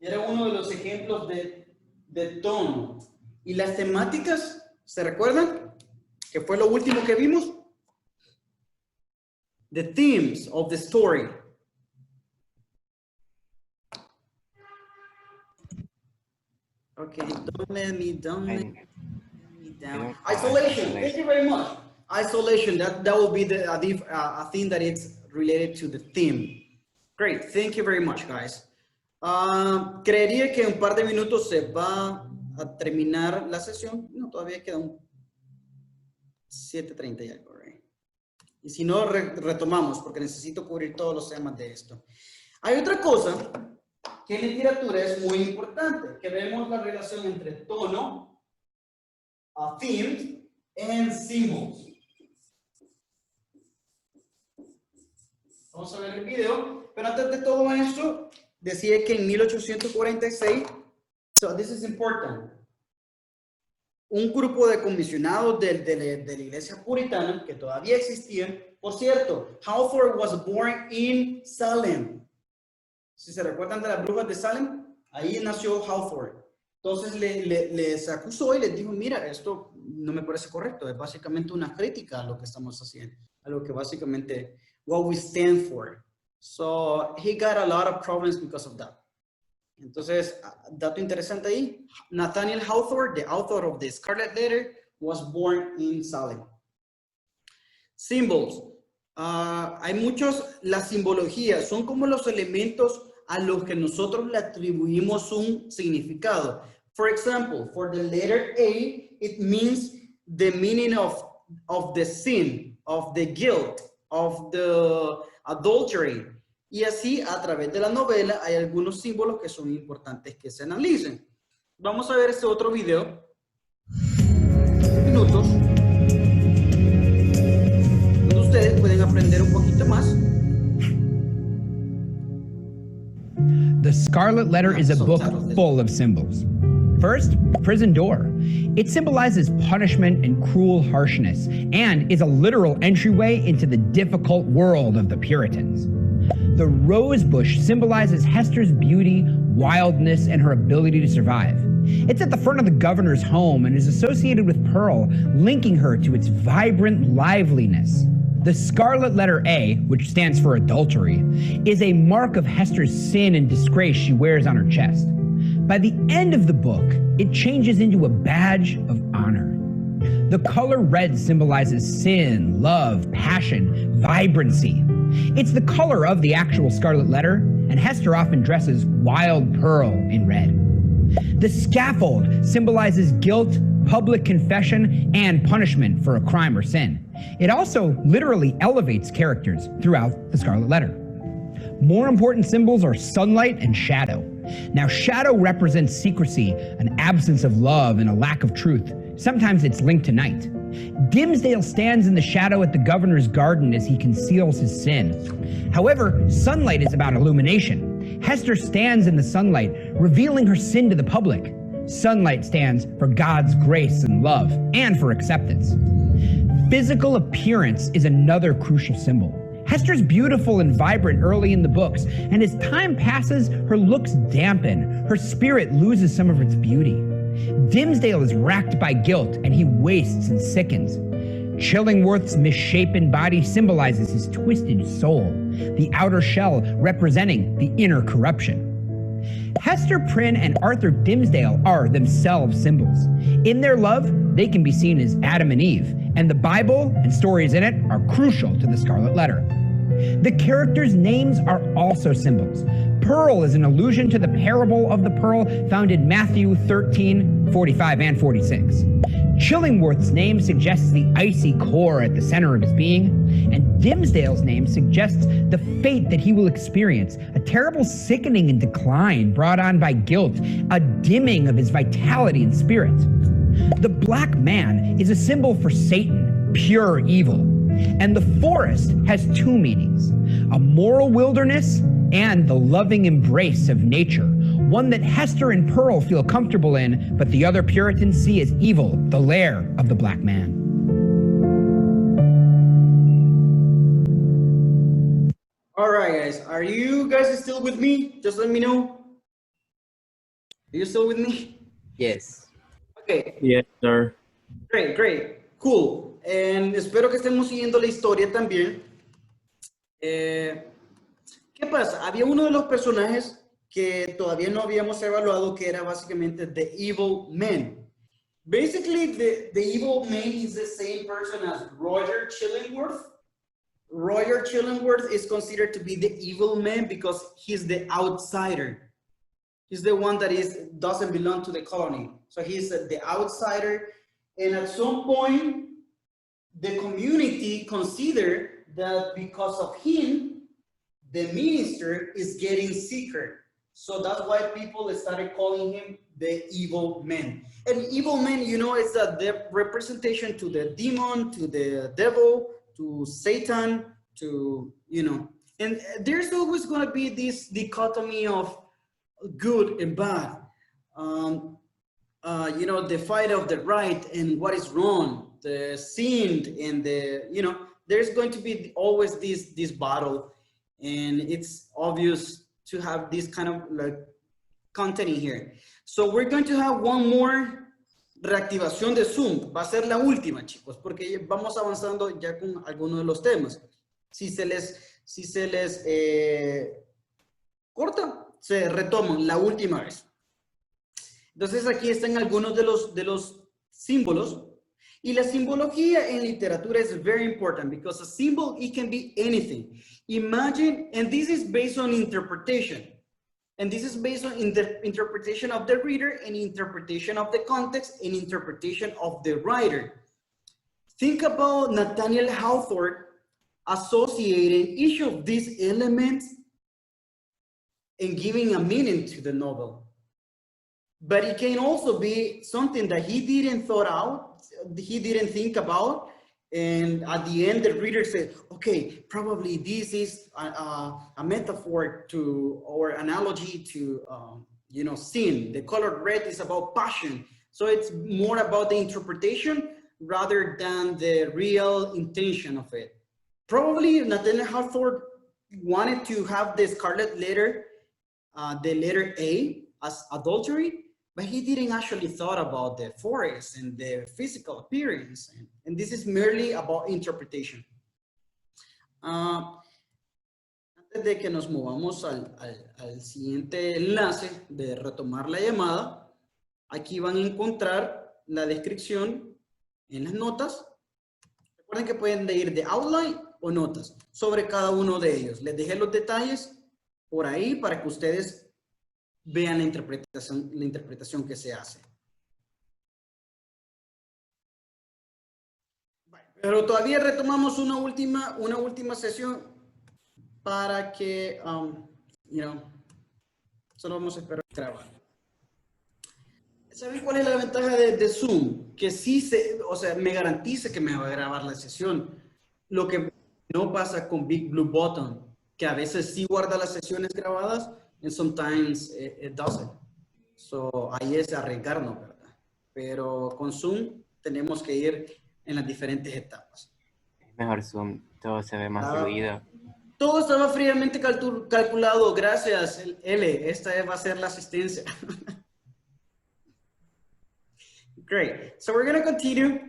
Era uno de los ejemplos de tono. ¿Y las temáticas, se recuerdan? Que fue lo último que vimos. The themes of the story. Okay, don't let me down. Isolation. Thank you very much. Isolation. That will be a theme that it's related to the theme. Great. Thank you very much, guys. Creería que en un par de minutos se va a terminar la sesión. No, todavía queda un 7:30 y algo, right? Y si no, retomamos porque necesito cubrir todos los temas de esto. Hay otra cosa que en literatura es muy importante, que vemos la relación entre tono, themes, and symbols. Vamos a ver el video, pero antes de todo esto, decía que en 1846 So this is important. Un grupo de comisionados de la iglesia puritana que todavía existían. Por cierto, Hawthorne was born in Salem. Si se recuerdan de las brujas de Salem, ahí nació Hawthorne. Entonces les acusó y les dijo, mira, esto no me parece correcto. Es básicamente una crítica a lo que estamos haciendo, a lo que básicamente, what we stand for. So he got a lot of problems because of that. Entonces, dato interesante ahí, Nathaniel Hawthorne, the author of the Scarlet Letter, was born in Salem. Symbols. Hay muchos, las simbologías son como los elementos a los que nosotros le atribuimos un significado. For example, for the letter A, it means the meaning of the sin, of the guilt, of the adultery. Y así, a través de la novela, hay algunos símbolos que son importantes que se analicen. Vamos a ver este otro video. Minutos. Donde ustedes pueden aprender un poquito más. The Scarlet Letter is a book full of symbols. First, prison door. It symbolizes punishment and cruel harshness, and is a literal entryway into the difficult world of the Puritans. The rose bush symbolizes Hester's beauty, wildness, and her ability to survive. It's at the front of the governor's home and is associated with Pearl, linking her to its vibrant liveliness. The Scarlet Letter A, which stands for adultery, is a mark of Hester's sin and disgrace she wears on her chest. By the end of the book, it changes into a badge of honor. The color red symbolizes sin, love, passion, vibrancy. It's the color of the actual Scarlet Letter, and Hester often dresses Wild Pearl in red. The scaffold symbolizes guilt, public confession, and punishment for a crime or sin. It also literally elevates characters throughout the Scarlet Letter. More important symbols are sunlight and shadow. Now, shadow represents secrecy, an absence of love, and a lack of truth. Sometimes it's linked to night. Dimmesdale stands in the shadow at the governor's garden as he conceals his sin. However, sunlight is about illumination. Hester stands in the sunlight, revealing her sin to the public. Sunlight stands for God's grace and love, and for acceptance. Physical appearance is another crucial symbol. Hester's beautiful and vibrant early in the books, and as time passes, her looks dampen, her spirit loses some of its beauty. Dimmesdale is racked by guilt, and he wastes and sickens. Chillingworth's misshapen body symbolizes his twisted soul, the outer shell representing the inner corruption. Hester Prynne and Arthur Dimmesdale are themselves symbols. In their love, they can be seen as Adam and Eve, and the Bible and stories in it are crucial to the Scarlet Letter. The characters' names are also symbols. Pearl is an allusion to the parable of the pearl found in Matthew 13, 45 and 46. Chillingworth's name suggests the icy core at the center of his being, and Dimmesdale's name suggests the fate that he will experience, a terrible sickening and decline brought on by guilt, a dimming of his vitality and spirit. The black man is a symbol for Satan, pure evil. And the forest has two meanings, a moral wilderness and the loving embrace of nature, one that Hester and Pearl feel comfortable in, but the other Puritans see as evil, the lair of the black man. All right, guys, are you guys still with me? Just let me know. Are you still with me? Yes. Okay. Yes, sir. Great, great. Cool. Espero que estemos siguiendo la historia también. ¿Qué pasa? Había uno de los personajes que todavía no habíamos evaluado, que era básicamente the evil man. Basically, the evil man is the same person as Roger Chillingworth. Roger Chillingworth is considered to be the evil man because he's the outsider. He's the one that doesn't belong to the colony. So he's the outsider. And at some point, the community considered that because of him, the minister is getting sicker. So that's why people started calling him the evil man. And evil man, you know, it's the representation to the demon, to the devil, to Satan, to, you know. And there's always going to be this dichotomy of good and bad. you know, the fight of the right and what is wrong, the sin and the, you know, there's going to be always this battle, and it's obvious to have this kind of like content in here. So we're going to have one more reactivación de Zoom. Va a ser la última, chicos, porque vamos avanzando ya con algunos de los temas. Si se les corta, se retoman la última vez. Entonces aquí están algunos de los símbolos. Y la simbología en literatura is very important because a symbol, it can be anything. Imagine, and this is based on interpretation. And this is based on interpretation of the reader and interpretation of the context and interpretation of the writer. Think about Nathaniel Hawthorne associating each of these elements and giving a meaning to the novel. But it can also be something that he didn't thought out, he didn't think about, and at the end the reader said, okay, probably this is a metaphor to, or analogy to, you know, sin. The color red is about passion. So it's more about the interpretation rather than the real intention of it. Probably Nathaniel Hawthorne wanted to have the Scarlet Letter, the letter A, as adultery, but he didn't actually thought about the forest and the physical appearance. And this is merely about interpretation. Antes de que nos movamos al siguiente enlace de retomar la llamada, aquí van a encontrar la descripción en las notas. Recuerden que pueden ir de outline o notas sobre cada uno de ellos. Les dejé los detalles por ahí para que ustedes vean la interpretación que se hace. Pero todavía retomamos una última sesión para que, you know, solo vamos a esperar grabar. ¿Saben cuál es la ventaja de Zoom? Que sí o sea, me garantiza que me va a grabar la sesión. Lo que no pasa con Big Blue Button, que a veces sí guarda las sesiones grabadas, and sometimes it doesn't. So ahí es arriesgarnos, ¿verdad? Pero con Zoom tenemos que ir en las diferentes etapas. Mejor Zoom, todo se ve más fluido. Todo estaba fríamente calculado. Gracias, L. Esta va a ser la asistencia. Great. So we're going to continue.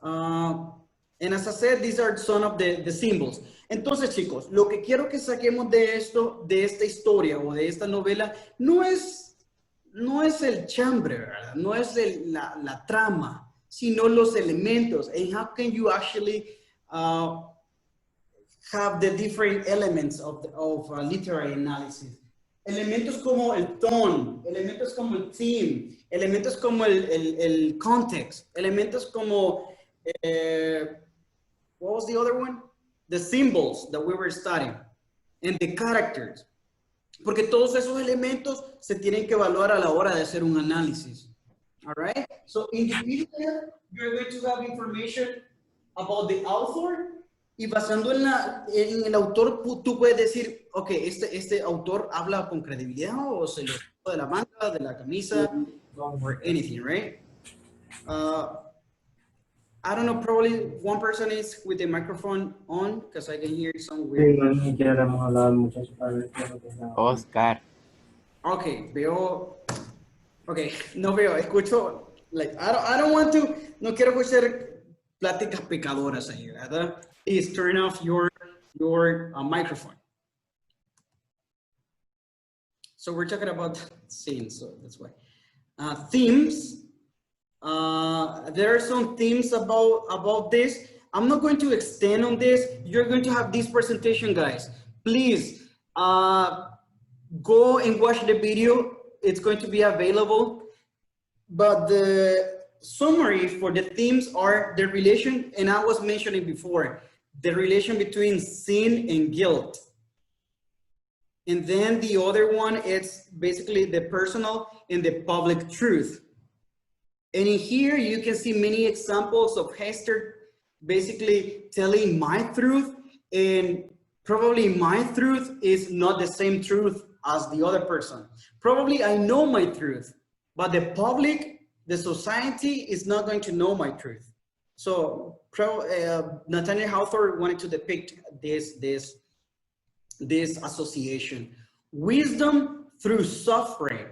And as I said, these are some of the symbols. Entonces, chicos, lo que quiero que saquemos de esto, de esta historia o de esta novela, no es el chambre, ¿verdad? No es la trama, sino los elementos. And how can you actually have the different elements of literary analysis? Elementos como el tone, elementos como el theme, elementos como el context, elementos como, what was the other one? The symbols that we were studying, and the characters. Porque todos esos elementos se tienen que evaluar a la hora de hacer un análisis. All right? So in the PDF, you're going to have information about the author, y basando en el autor, tú puedes decir, ok, este autor habla con credibilidad o se lo de la manga, de la camisa, or anything, right? I don't know, probably one person is with the microphone on because I can hear some weird. Oscar. Okay, veo. Okay, no veo, escucho. Like, I don't want to, no quiero escuchar pláticas pecadoras ahí, ¿verdad? Please turn off your microphone. So we're talking about scenes, so that's why. Themes. There are some themes about this. I'm not going to extend on this. You're going to have this presentation, guys. Please go and watch the video. It's going to be available. But the summary for the themes are the relation, and I was mentioning before, the relation between sin and guilt. And then the other one is basically the personal and the public truth. And in here, you can see many examples of Hester basically telling my truth, and probably my truth is not the same truth as the other person. Probably I know my truth, but the public, the society is not going to know my truth. So Nathaniel Hawthorne wanted to depict this association. Wisdom through suffering.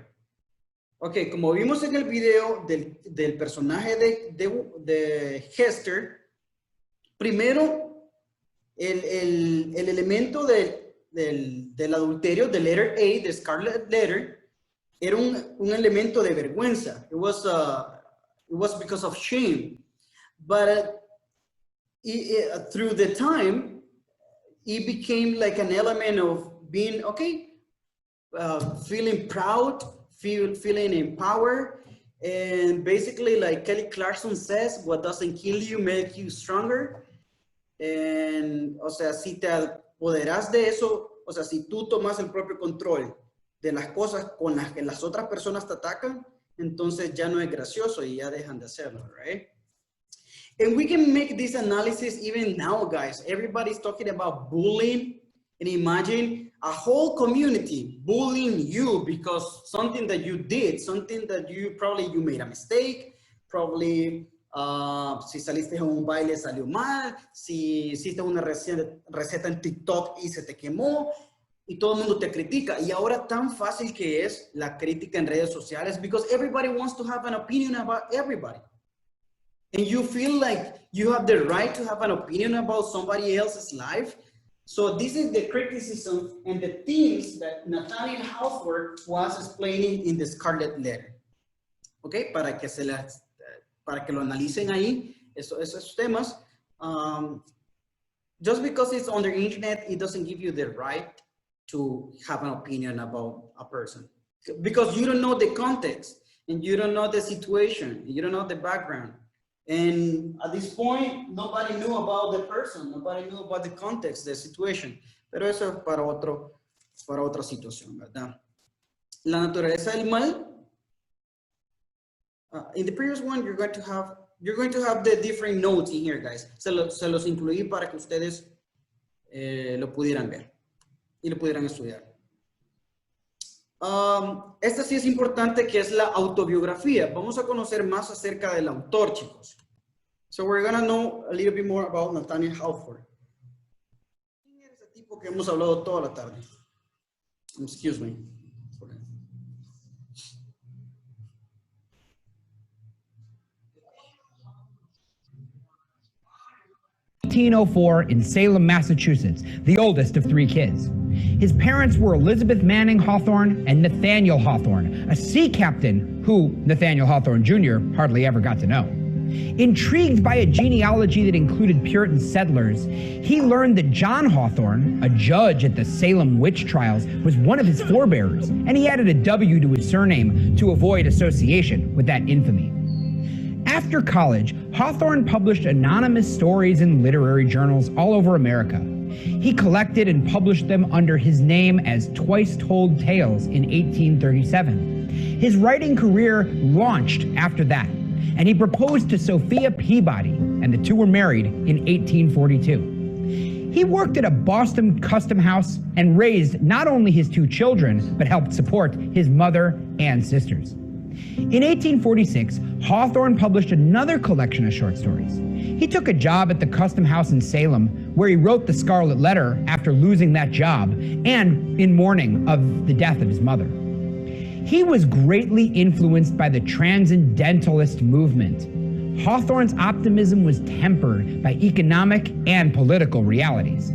Ok, como vimos en el video del personaje de Hester, primero el elemento del adulterio, del letter A, de Scarlet Letter, era un elemento de vergüenza. It was because of shame. But through the time, it became like an element of being, okay, feeling proud, feeling empowered. And basically, like Kelly Clarkson says, what doesn't kill you makes you stronger. And, o sea, si te apoderas de eso, o sea, si tú tomas el propio control de las cosas con las que las otras personas te atacan, entonces ya no es gracioso y ya dejan de hacerlo, right? And we can make this analysis even now, guys. Everybody's talking about bullying, and imagine a whole community bullying you because something that you did, something that you made a mistake, probably si saliste a un baile salió mal, si hiciste una receta en TikTok y se te quemó, y todo el mundo te critica. Y ahora tan fácil que es la crítica en redes sociales because everybody wants to have an opinion about everybody. And you feel like you have the right to have an opinion about somebody else's life. So this is the criticism and the themes that Nathaniel Hawthorne was explaining in the Scarlet Letter. Okay, para que lo analicen ahí, esos temas. Just because it's on the internet, it doesn't give you the right to have an opinion about a person. Because you don't know the context, and you don't know the situation, you don't know the background. And at this point, nobody knew about the person, nobody knew about the context, the situation. Pero eso es para otra situación, ¿verdad? La naturaleza del mal. In the previous one, you're going to have the different notes in here, guys. Se los incluí para que ustedes lo pudieran ver y lo pudieran estudiar. Esta sí es importante, que es la autobiografía. Vamos a conocer más acerca del autor, chicos. So we're going to know a little bit more about Nathaniel Hawthorne. ¿Quién es ese tipo que hemos hablado toda la tarde? Excuse me. 1804 in Salem, Massachusetts, the oldest of 3 kids. His parents were Elizabeth Manning Hawthorne and Nathaniel Hawthorne, a sea captain who Nathaniel Hawthorne Jr. hardly ever got to know. Intrigued by a genealogy that included Puritan settlers, he learned that John Hawthorne, a judge at the Salem witch trials, was one of his forebears, and he added a W to his surname to avoid association with that infamy. After college, Hawthorne published anonymous stories in literary journals all over America. He collected and published them under his name as Twice Told Tales in 1837. His writing career launched after that, and he proposed to Sophia Peabody, and the two were married in 1842. He worked at a Boston custom house and raised not only his 2 children, but helped support his mother and sisters. In 1846, Hawthorne published another collection of short stories. He took a job at the custom house in Salem, where he wrote the Scarlet Letter after losing that job and in mourning of the death of his mother. He was greatly influenced by the transcendentalist movement. Hawthorne's optimism was tempered by economic and political realities.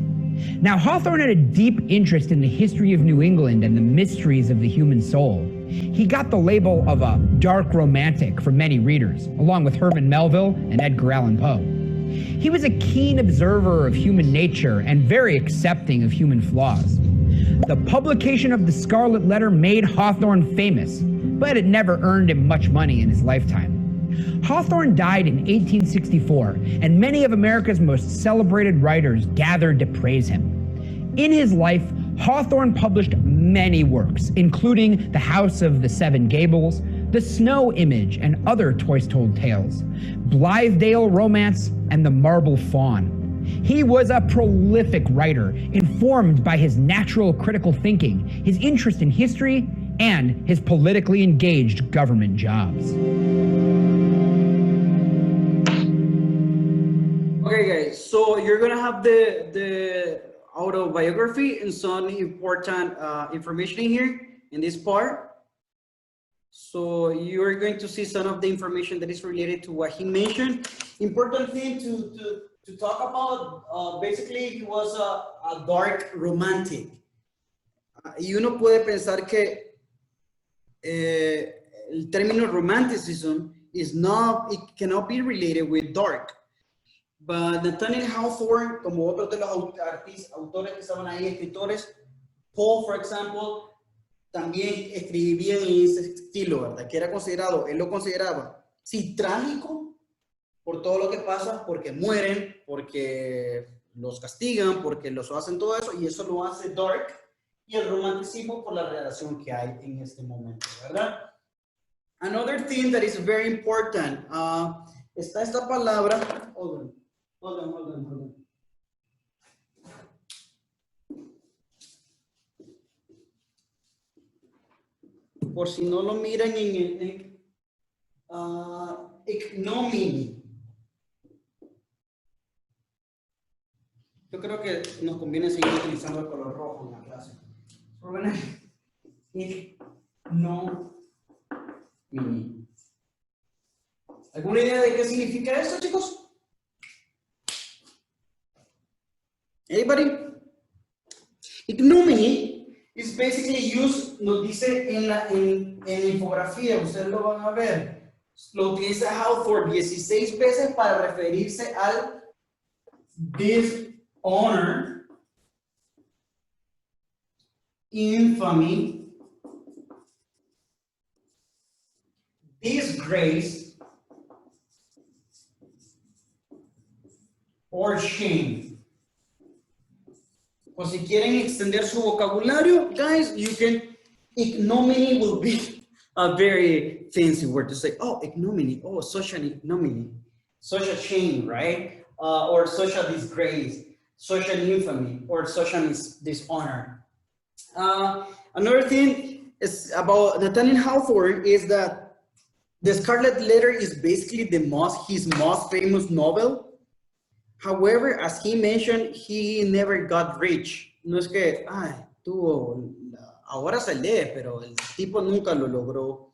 Now, Hawthorne had a deep interest in the history of New England and the mysteries of the human soul. He got the label of a dark romantic for many readers, along with Herman Melville and Edgar Allan Poe. He was a keen observer of human nature and very accepting of human flaws. The publication of the Scarlet Letter made Hawthorne famous, but it never earned him much money in his lifetime. Hawthorne died in 1864, and many of America's most celebrated writers gathered to praise him. In his life, Hawthorne published many works, including The House of the Seven Gables, The Snow Image and Other Twice Told Tales, Blithedale Romance, and The Marble Faun. He was a prolific writer, informed by his natural critical thinking, his interest in history, and his politically engaged government jobs. Okay, guys, so you're gonna have the autobiography and some important information in here in this part. So you're going to see some of the information that is related to what he mentioned. Important thing to talk about, basically he was a dark romantic. Y uno puede pensar que el término romanticism it cannot be related with dark. But Nathaniel Hawthorne, como otros de los autores que estaban ahí, escritores, Paul, for example, también escribían en ese estilo, ¿verdad? Que era considerado, él lo consideraba, sí, trágico por todo lo que pasa, porque mueren, porque los castigan, porque los hacen todo eso, y eso lo hace dark, y el romanticismo por la relación que hay en este momento, ¿verdad? Another thing that is very important, está esta palabra, hold on. Por si no lo miran en el ignominy. Yo creo que nos conviene seguir utilizando el color rojo en la clase. Ignominy. ¿Alguna idea de qué significa esto, chicos? Anybody? Ignominy is basically used, nos dice en la infografía, ustedes lo van a ver, lo utiliza Hawthorne 16 veces para referirse al dishonor, infamy, disgrace, or shame. O si quieren extender su vocabulario, guys, you can, ignominy will be a very fancy word to say, oh, ignominy, oh, social ignominy, social shame, right? Or social disgrace, social infamy, or social dishonor. Another thing is about Nathaniel Hawthorne is that the Scarlet Letter is basically his most famous novel. However, as he mentioned, he never got rich. No es que, ahora se lee, pero el tipo nunca lo logró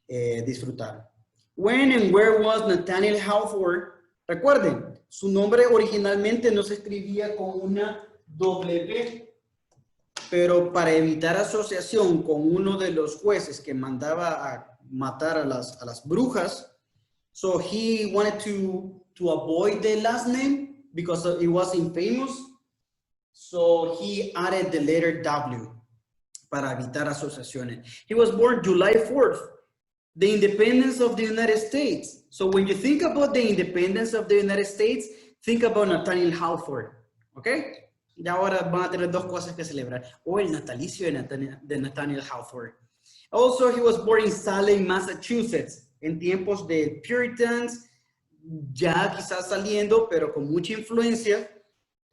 disfrutar. When and where was Nathaniel Hawthorne? Recuerden, su nombre originalmente no se escribía con una W, pero para evitar asociación con uno de los jueces que mandaba a matar a las brujas, so he wanted to avoid the last name because it was infamous. So he added the letter W para evitar asociaciones. He was born July 4th, the independence of the United States. So when you think about the independence of the United States, think about Nathaniel Hawthorne, okay? Y ahora van a tener dos cosas que celebrar. O el natalicio de Nathaniel Hawthorne. Also, he was born in Salem, Massachusetts, en tiempos de Puritans, ya quizás saliendo, pero con mucha influencia.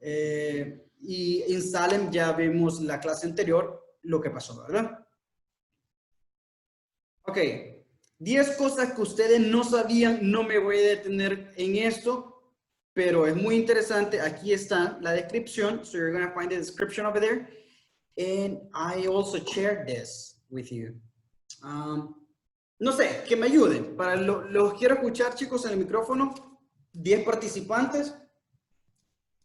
Y en Salem ya vemos la clase anterior lo que pasó, ¿verdad? Ok, 10 cosas que ustedes no sabían, no me voy a detener en esto, pero es muy interesante. Aquí está la descripción, so you're going to find the description over there. And I also shared this with you. No sé, que me ayuden. Para los quiero escuchar, chicos, en el micrófono. 10 participantes.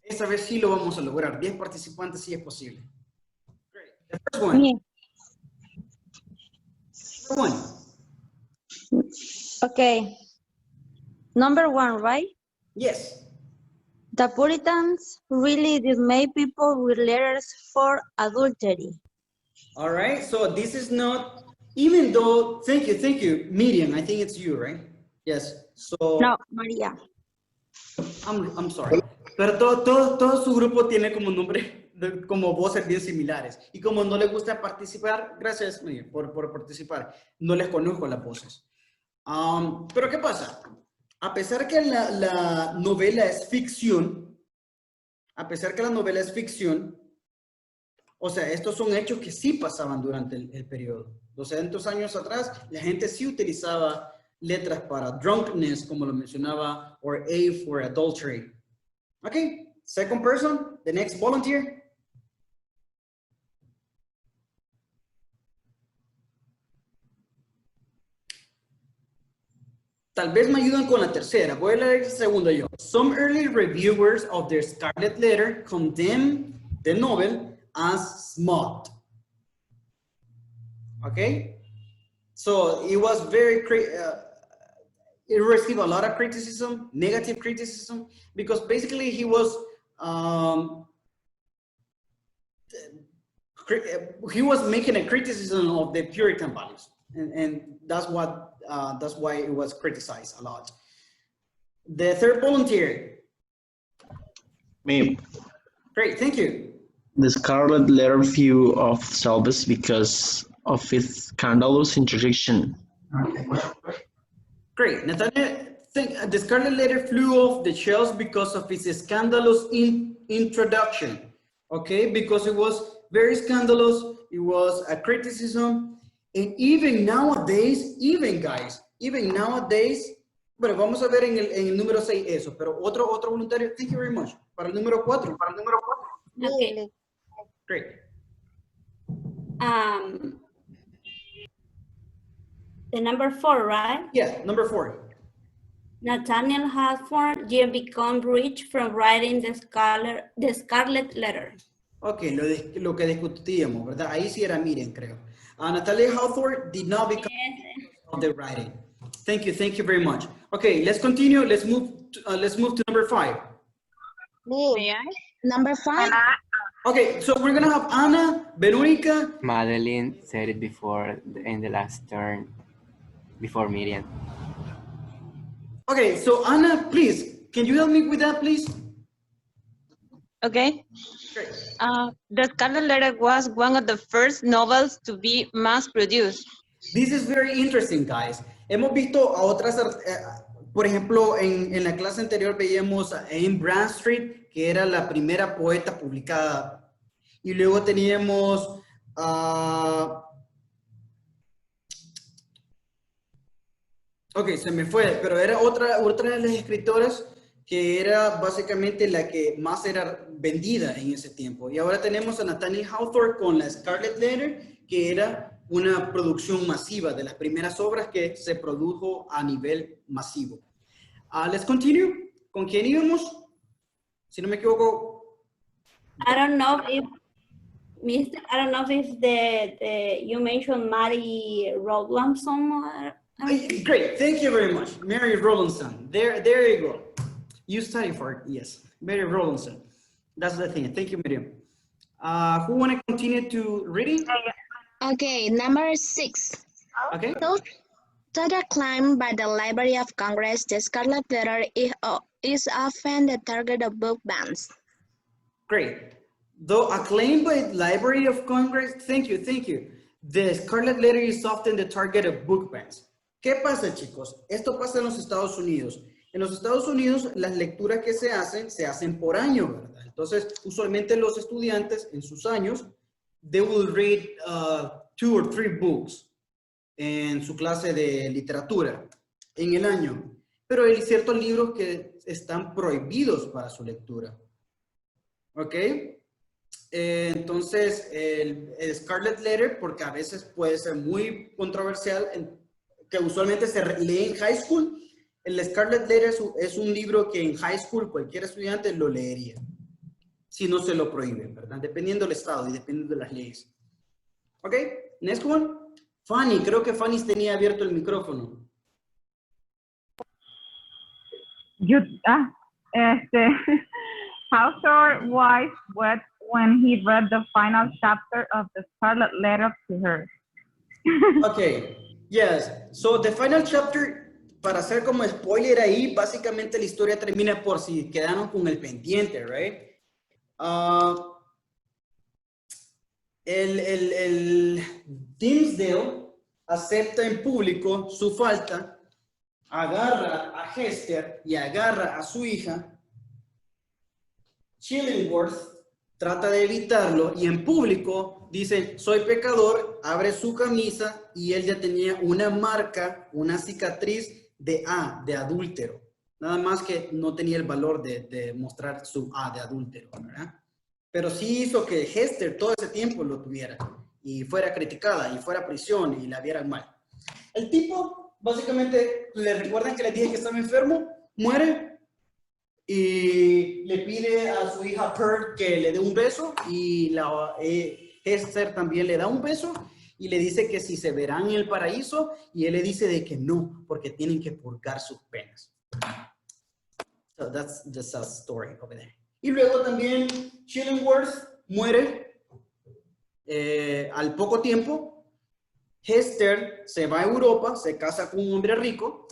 Esta vez sí lo vamos a lograr. 10 participantes sí es posible. Great. The first one. Number one. Okay. Number one, right? Yes. The Puritans really dismayed people with letters for adultery. All right. So this is not, even though, thank you, Miriam. I think it's you, right? Yes. So. No, Maria. I'm sorry. Pero todo su grupo tiene como nombre, como voces bien similares. Y como no les gusta participar, gracias por participar. No les conozco las voces. Pero ¿qué pasa? A pesar que la novela es ficción, o sea, estos son hechos que sí pasaban durante el periodo. 200 años atrás, la gente sí utilizaba letras para drunkenness, como lo mencionaba, or A for adultery. Okay, second person, the next volunteer. Tal vez me ayudan con la tercera. Voy a leer el segundo yo. Some early reviewers of the Scarlet Letter condemned the novel as smut. Okay? So it was very, it received a lot of criticism, negative criticism, because basically he was making a criticism of the Puritan values. And that's why it was criticized a lot. The third volunteer. Me. Great, thank you. The Scarlet Letter view of service because of its scandalous introduction. Great, Natalia, the Scarlet Letter flew off the shelves because of its scandalous introduction. Okay, because it was very scandalous, it was a criticism, and even nowadays, even nowadays, bueno, vamos a ver en el número 6 eso, pero otro voluntario, thank you very much. Para el número 4. Okay. Great. The number 4, right? Yeah, number 4. Nathaniel Hawthorne didn't become rich from writing the Scarlet Letter. Ok, lo que discutíamos, ¿verdad? Ahí sí era Miriam, creo. Natalia Hawthorne did not become of the writing. Thank you very much. Okay, let's continue. Let's move to number 5. Me. Number 5. Okay, so we're gonna have Anna, Veronica. Madeline said it before in the last turn, before Miriam. Okay, so Anna, please, can you help me with that, please? Okay. Great. The Scarlet Letter was one of the first novels to be mass-produced. This is very interesting, guys. Hemos visto a otras, por ejemplo, en la clase anterior veíamos a Anne Bradstreet, que era la primera poeta publicada. Y luego teníamos ok, se me fue, pero era otra de las escritoras que era básicamente la que más era vendida en ese tiempo. Y ahora tenemos a Nathaniel Hawthorne con la Scarlet Letter, que era una producción masiva, de las primeras obras que se produjo a nivel masivo. Let's continue. ¿Con quién íbamos? Si no me equivoco. I don't know if you mentioned Mary Rowlandson. Great, thank you very much. Mary Rowlandson. There you go. You study for it, yes. Mary Rowlandson. That's the thing. Thank you, Miriam. Who want to continue to reading? Okay, number 6. Okay. So acclaimed by the Library of Congress, the Scarlet Letter is often the target of book bans. Great. Though acclaimed by the Library of Congress, thank you. The Scarlet Letter is often the target of book bans. ¿Qué pasa, chicos? Esto pasa en los Estados Unidos. En los Estados Unidos, las lecturas que se hacen por año, ¿verdad? Entonces, usualmente los estudiantes en sus años, they will read 2 or 3 books en su clase de literatura en el año. Pero hay ciertos libros que están prohibidos para su lectura. ¿Ok? Entonces, el Scarlet Letter, porque a veces puede ser muy controversial, que usualmente se lee en high school, el Scarlet Letter es un libro que en high school cualquier estudiante lo leería, si no se lo prohíben, ¿verdad? Dependiendo del estado y dependiendo de las leyes. Ok, next one. Fanny, creo que Fanny tenía abierto el micrófono. Hawthorne was wet when he read the final chapter of the Scarlet Letter to her. Okay, yes. So the final chapter, para hacer como spoiler ahí, básicamente la historia termina por si quedaron con el pendiente, right? El Dimmesdale acepta en público su falta, agarra a Hester y agarra a su hija, Chillingworth, trata de evitarlo y en público dice, soy pecador, abre su camisa y él ya tenía una marca, una cicatriz de adúltero. Nada más que no tenía el valor de mostrar su de adúltero, ¿verdad? Pero sí hizo que Hester todo ese tiempo lo tuviera y fuera criticada y fuera a prisión y la vieran mal. El tipo, básicamente, le recuerdan que le dije que estaba enfermo, muere y le pide a su hija Pearl que le dé un beso y Hester también le da un beso y le dice que si se verán en el paraíso y él le dice de que no, porque tienen que purgar sus penas. So that's just a story over there. Y luego también Chillingworth muere al poco tiempo. Hester se va a Europa, se casa con un hombre rico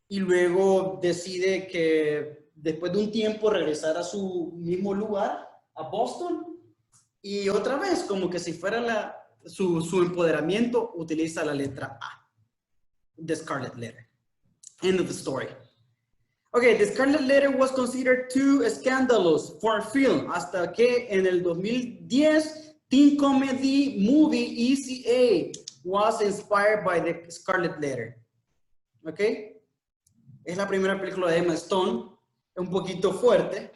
y luego decide que después de un tiempo regresar a su mismo lugar, a Boston, y otra vez, como que si fuera su empoderamiento, utiliza la letra A, the Scarlet Letter. End of the story. Okay, the Scarlet Letter was considered too scandalous for film, hasta que en el 2010, teen comedy movie Easy A was inspired by the Scarlet Letter. Okay, es la primera película de Emma Stone, es un poquito fuerte,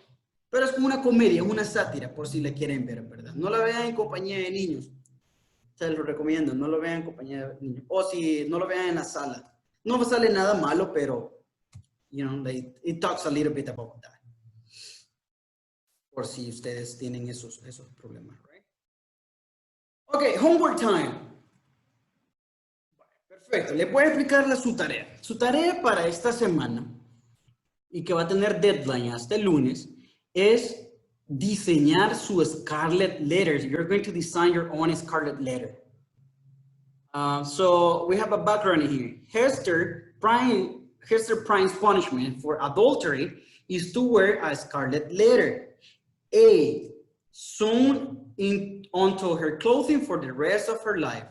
pero es como una comedia, es una sátira, por si la quieren ver, ¿verdad? No la vean en compañía de niños, se lo recomiendo, no lo vean en compañía de niños, o si no lo vean en la sala. No sale nada malo, pero you know, it talks a little bit about that. Por si ustedes tienen esos problemas, right? Okay, homework time. Perfecto, le voy a explicarle su tarea. Su tarea para esta semana, y que va a tener deadline hasta el lunes, es diseñar su Scarlet Letter. You're going to design your own Scarlet Letter. So we have a background here. Hester Prime's punishment for adultery is to wear a scarlet letter, sewn onto her clothing for the rest of her life.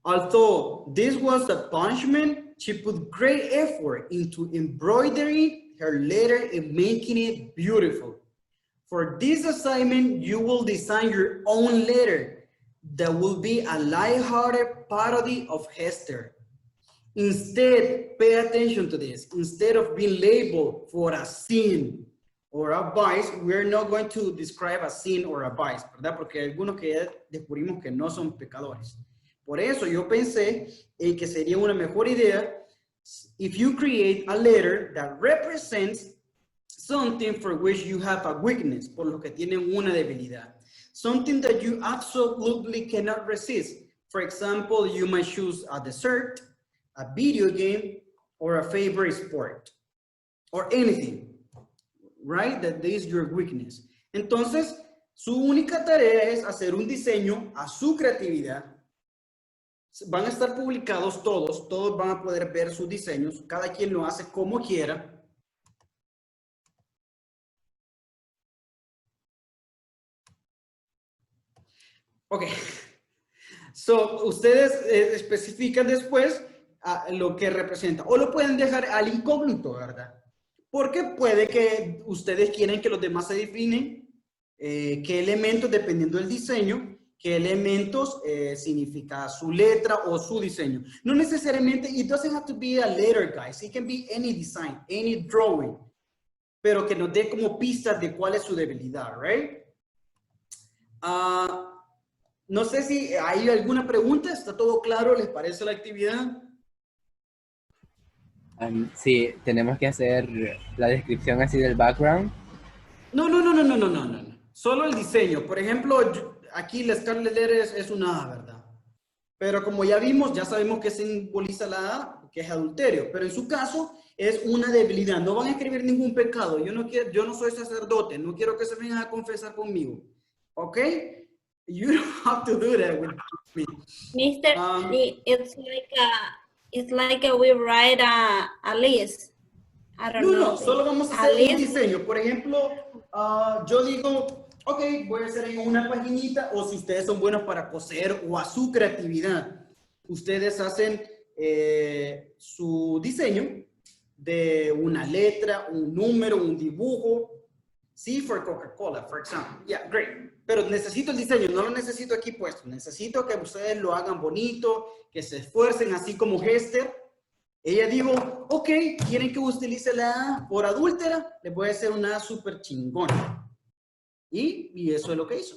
Although this was a punishment, she put great effort into embroidering her letter and making it beautiful. For this assignment, you will design your own letter that will be a light-hearted parody of Hester. Instead, pay attention to this. Instead of being labeled for a sin or a vice, we're not going to describe a sin or a vice, ¿verdad? Porque hay algunos que ya descubrimos que no son pecadores. Por eso yo pensé en que sería una mejor idea if you create a letter that represents something for which you have a weakness, por lo que tienen una debilidad. Something that you absolutely cannot resist. For example, you might choose a dessert, a video game, or a favorite sport, or anything, right? That is your weakness. Entonces, su única tarea es hacer un diseño a su creatividad. Van a estar publicados todos van a poder ver sus diseños, cada quien lo hace como quiera. Ok, so ustedes especifican después lo que representa, o lo pueden dejar al incógnito, ¿verdad? Porque puede que ustedes quieren que los demás se definen qué elementos, dependiendo del diseño, qué elementos significa su letra o su diseño. No necesariamente, it doesn't have to be a letter, guys. It can be any design, any drawing, pero que nos dé como pistas de cuál es su debilidad, right? No sé si hay alguna pregunta. ¿Está todo claro? ¿Les parece la actividad? Sí, tenemos que hacer la descripción así del background. No. Solo el diseño. Por ejemplo, aquí la Scarlet Letter es una A, ¿verdad? Pero como ya vimos, ya sabemos que simboliza la A, que es adulterio. Pero en su caso es una debilidad. No van a escribir ningún pecado. Yo no soy sacerdote. No quiero que se vengan a confesar conmigo. ¿Ok? You don't have to do that with me. Mister, it's like we write a list. I don't know. No, solo vamos a hacer un diseño. Por ejemplo, yo digo, ok, voy a hacer en una paginita, o si ustedes son buenos para coser o a su creatividad, ustedes hacen su diseño de una letra, un número, un dibujo, C for Coca-Cola, for example. Yeah, great. Pero necesito el diseño, no lo necesito aquí puesto. Necesito que ustedes lo hagan bonito, que se esfuercen, así como Hester. Ella dijo, ok, quieren que utilice la A por adúltera, les voy a hacer una A súper chingona. Y eso es lo que hizo.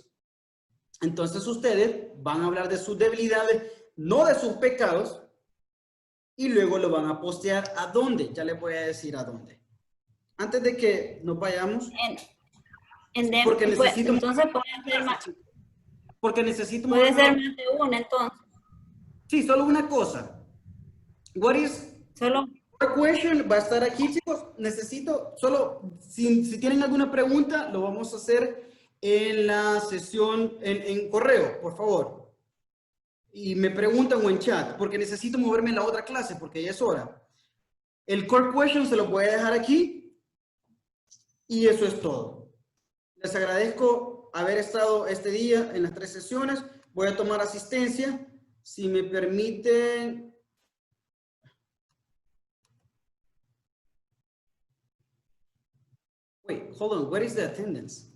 Entonces ustedes van a hablar de sus debilidades, no de sus pecados, y luego lo van a postear a dónde. Ya les voy a decir a dónde. Antes de que nos vayamos, porque necesito... Entonces puede ser más. Porque necesito... Puede ser más de una, entonces. Sí, solo una cosa. What is... Solo... question va a estar aquí, chicos. Necesito, solo, si tienen alguna pregunta, lo vamos a hacer en la sesión, en correo, por favor. Y me preguntan o en chat, porque necesito moverme en la otra clase, porque ya es hora. El core question se lo voy a dejar aquí. Y eso es todo. Les agradezco haber estado este día en las 3 sesiones. Voy a tomar asistencia. Si me permiten... Wait, hold on. Where is the attendance?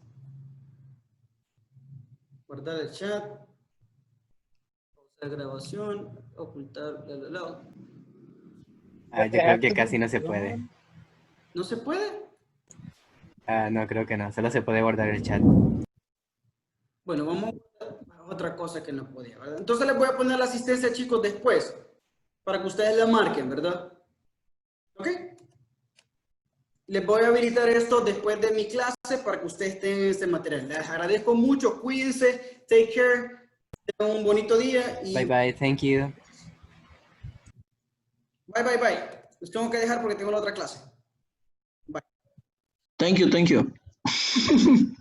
Guardar el chat. Pausar grabación. Ocultar. Yo creo que casi no se puede. ¿No se puede? No, creo que no. Solo se puede guardar el chat. Bueno, vamos a otra cosa que no podía, ¿verdad? Entonces les voy a poner la asistencia, chicos, después. Para que ustedes la marquen, ¿verdad? ¿Ok? Les voy a habilitar esto después de mi clase para que ustedes tengan este material. Les agradezco mucho. Cuídense. Take care. Tengan un bonito día. Y... Bye, bye. Thank you. Bye, bye, bye. Los tengo que dejar porque tengo la otra clase. Bye. Thank you.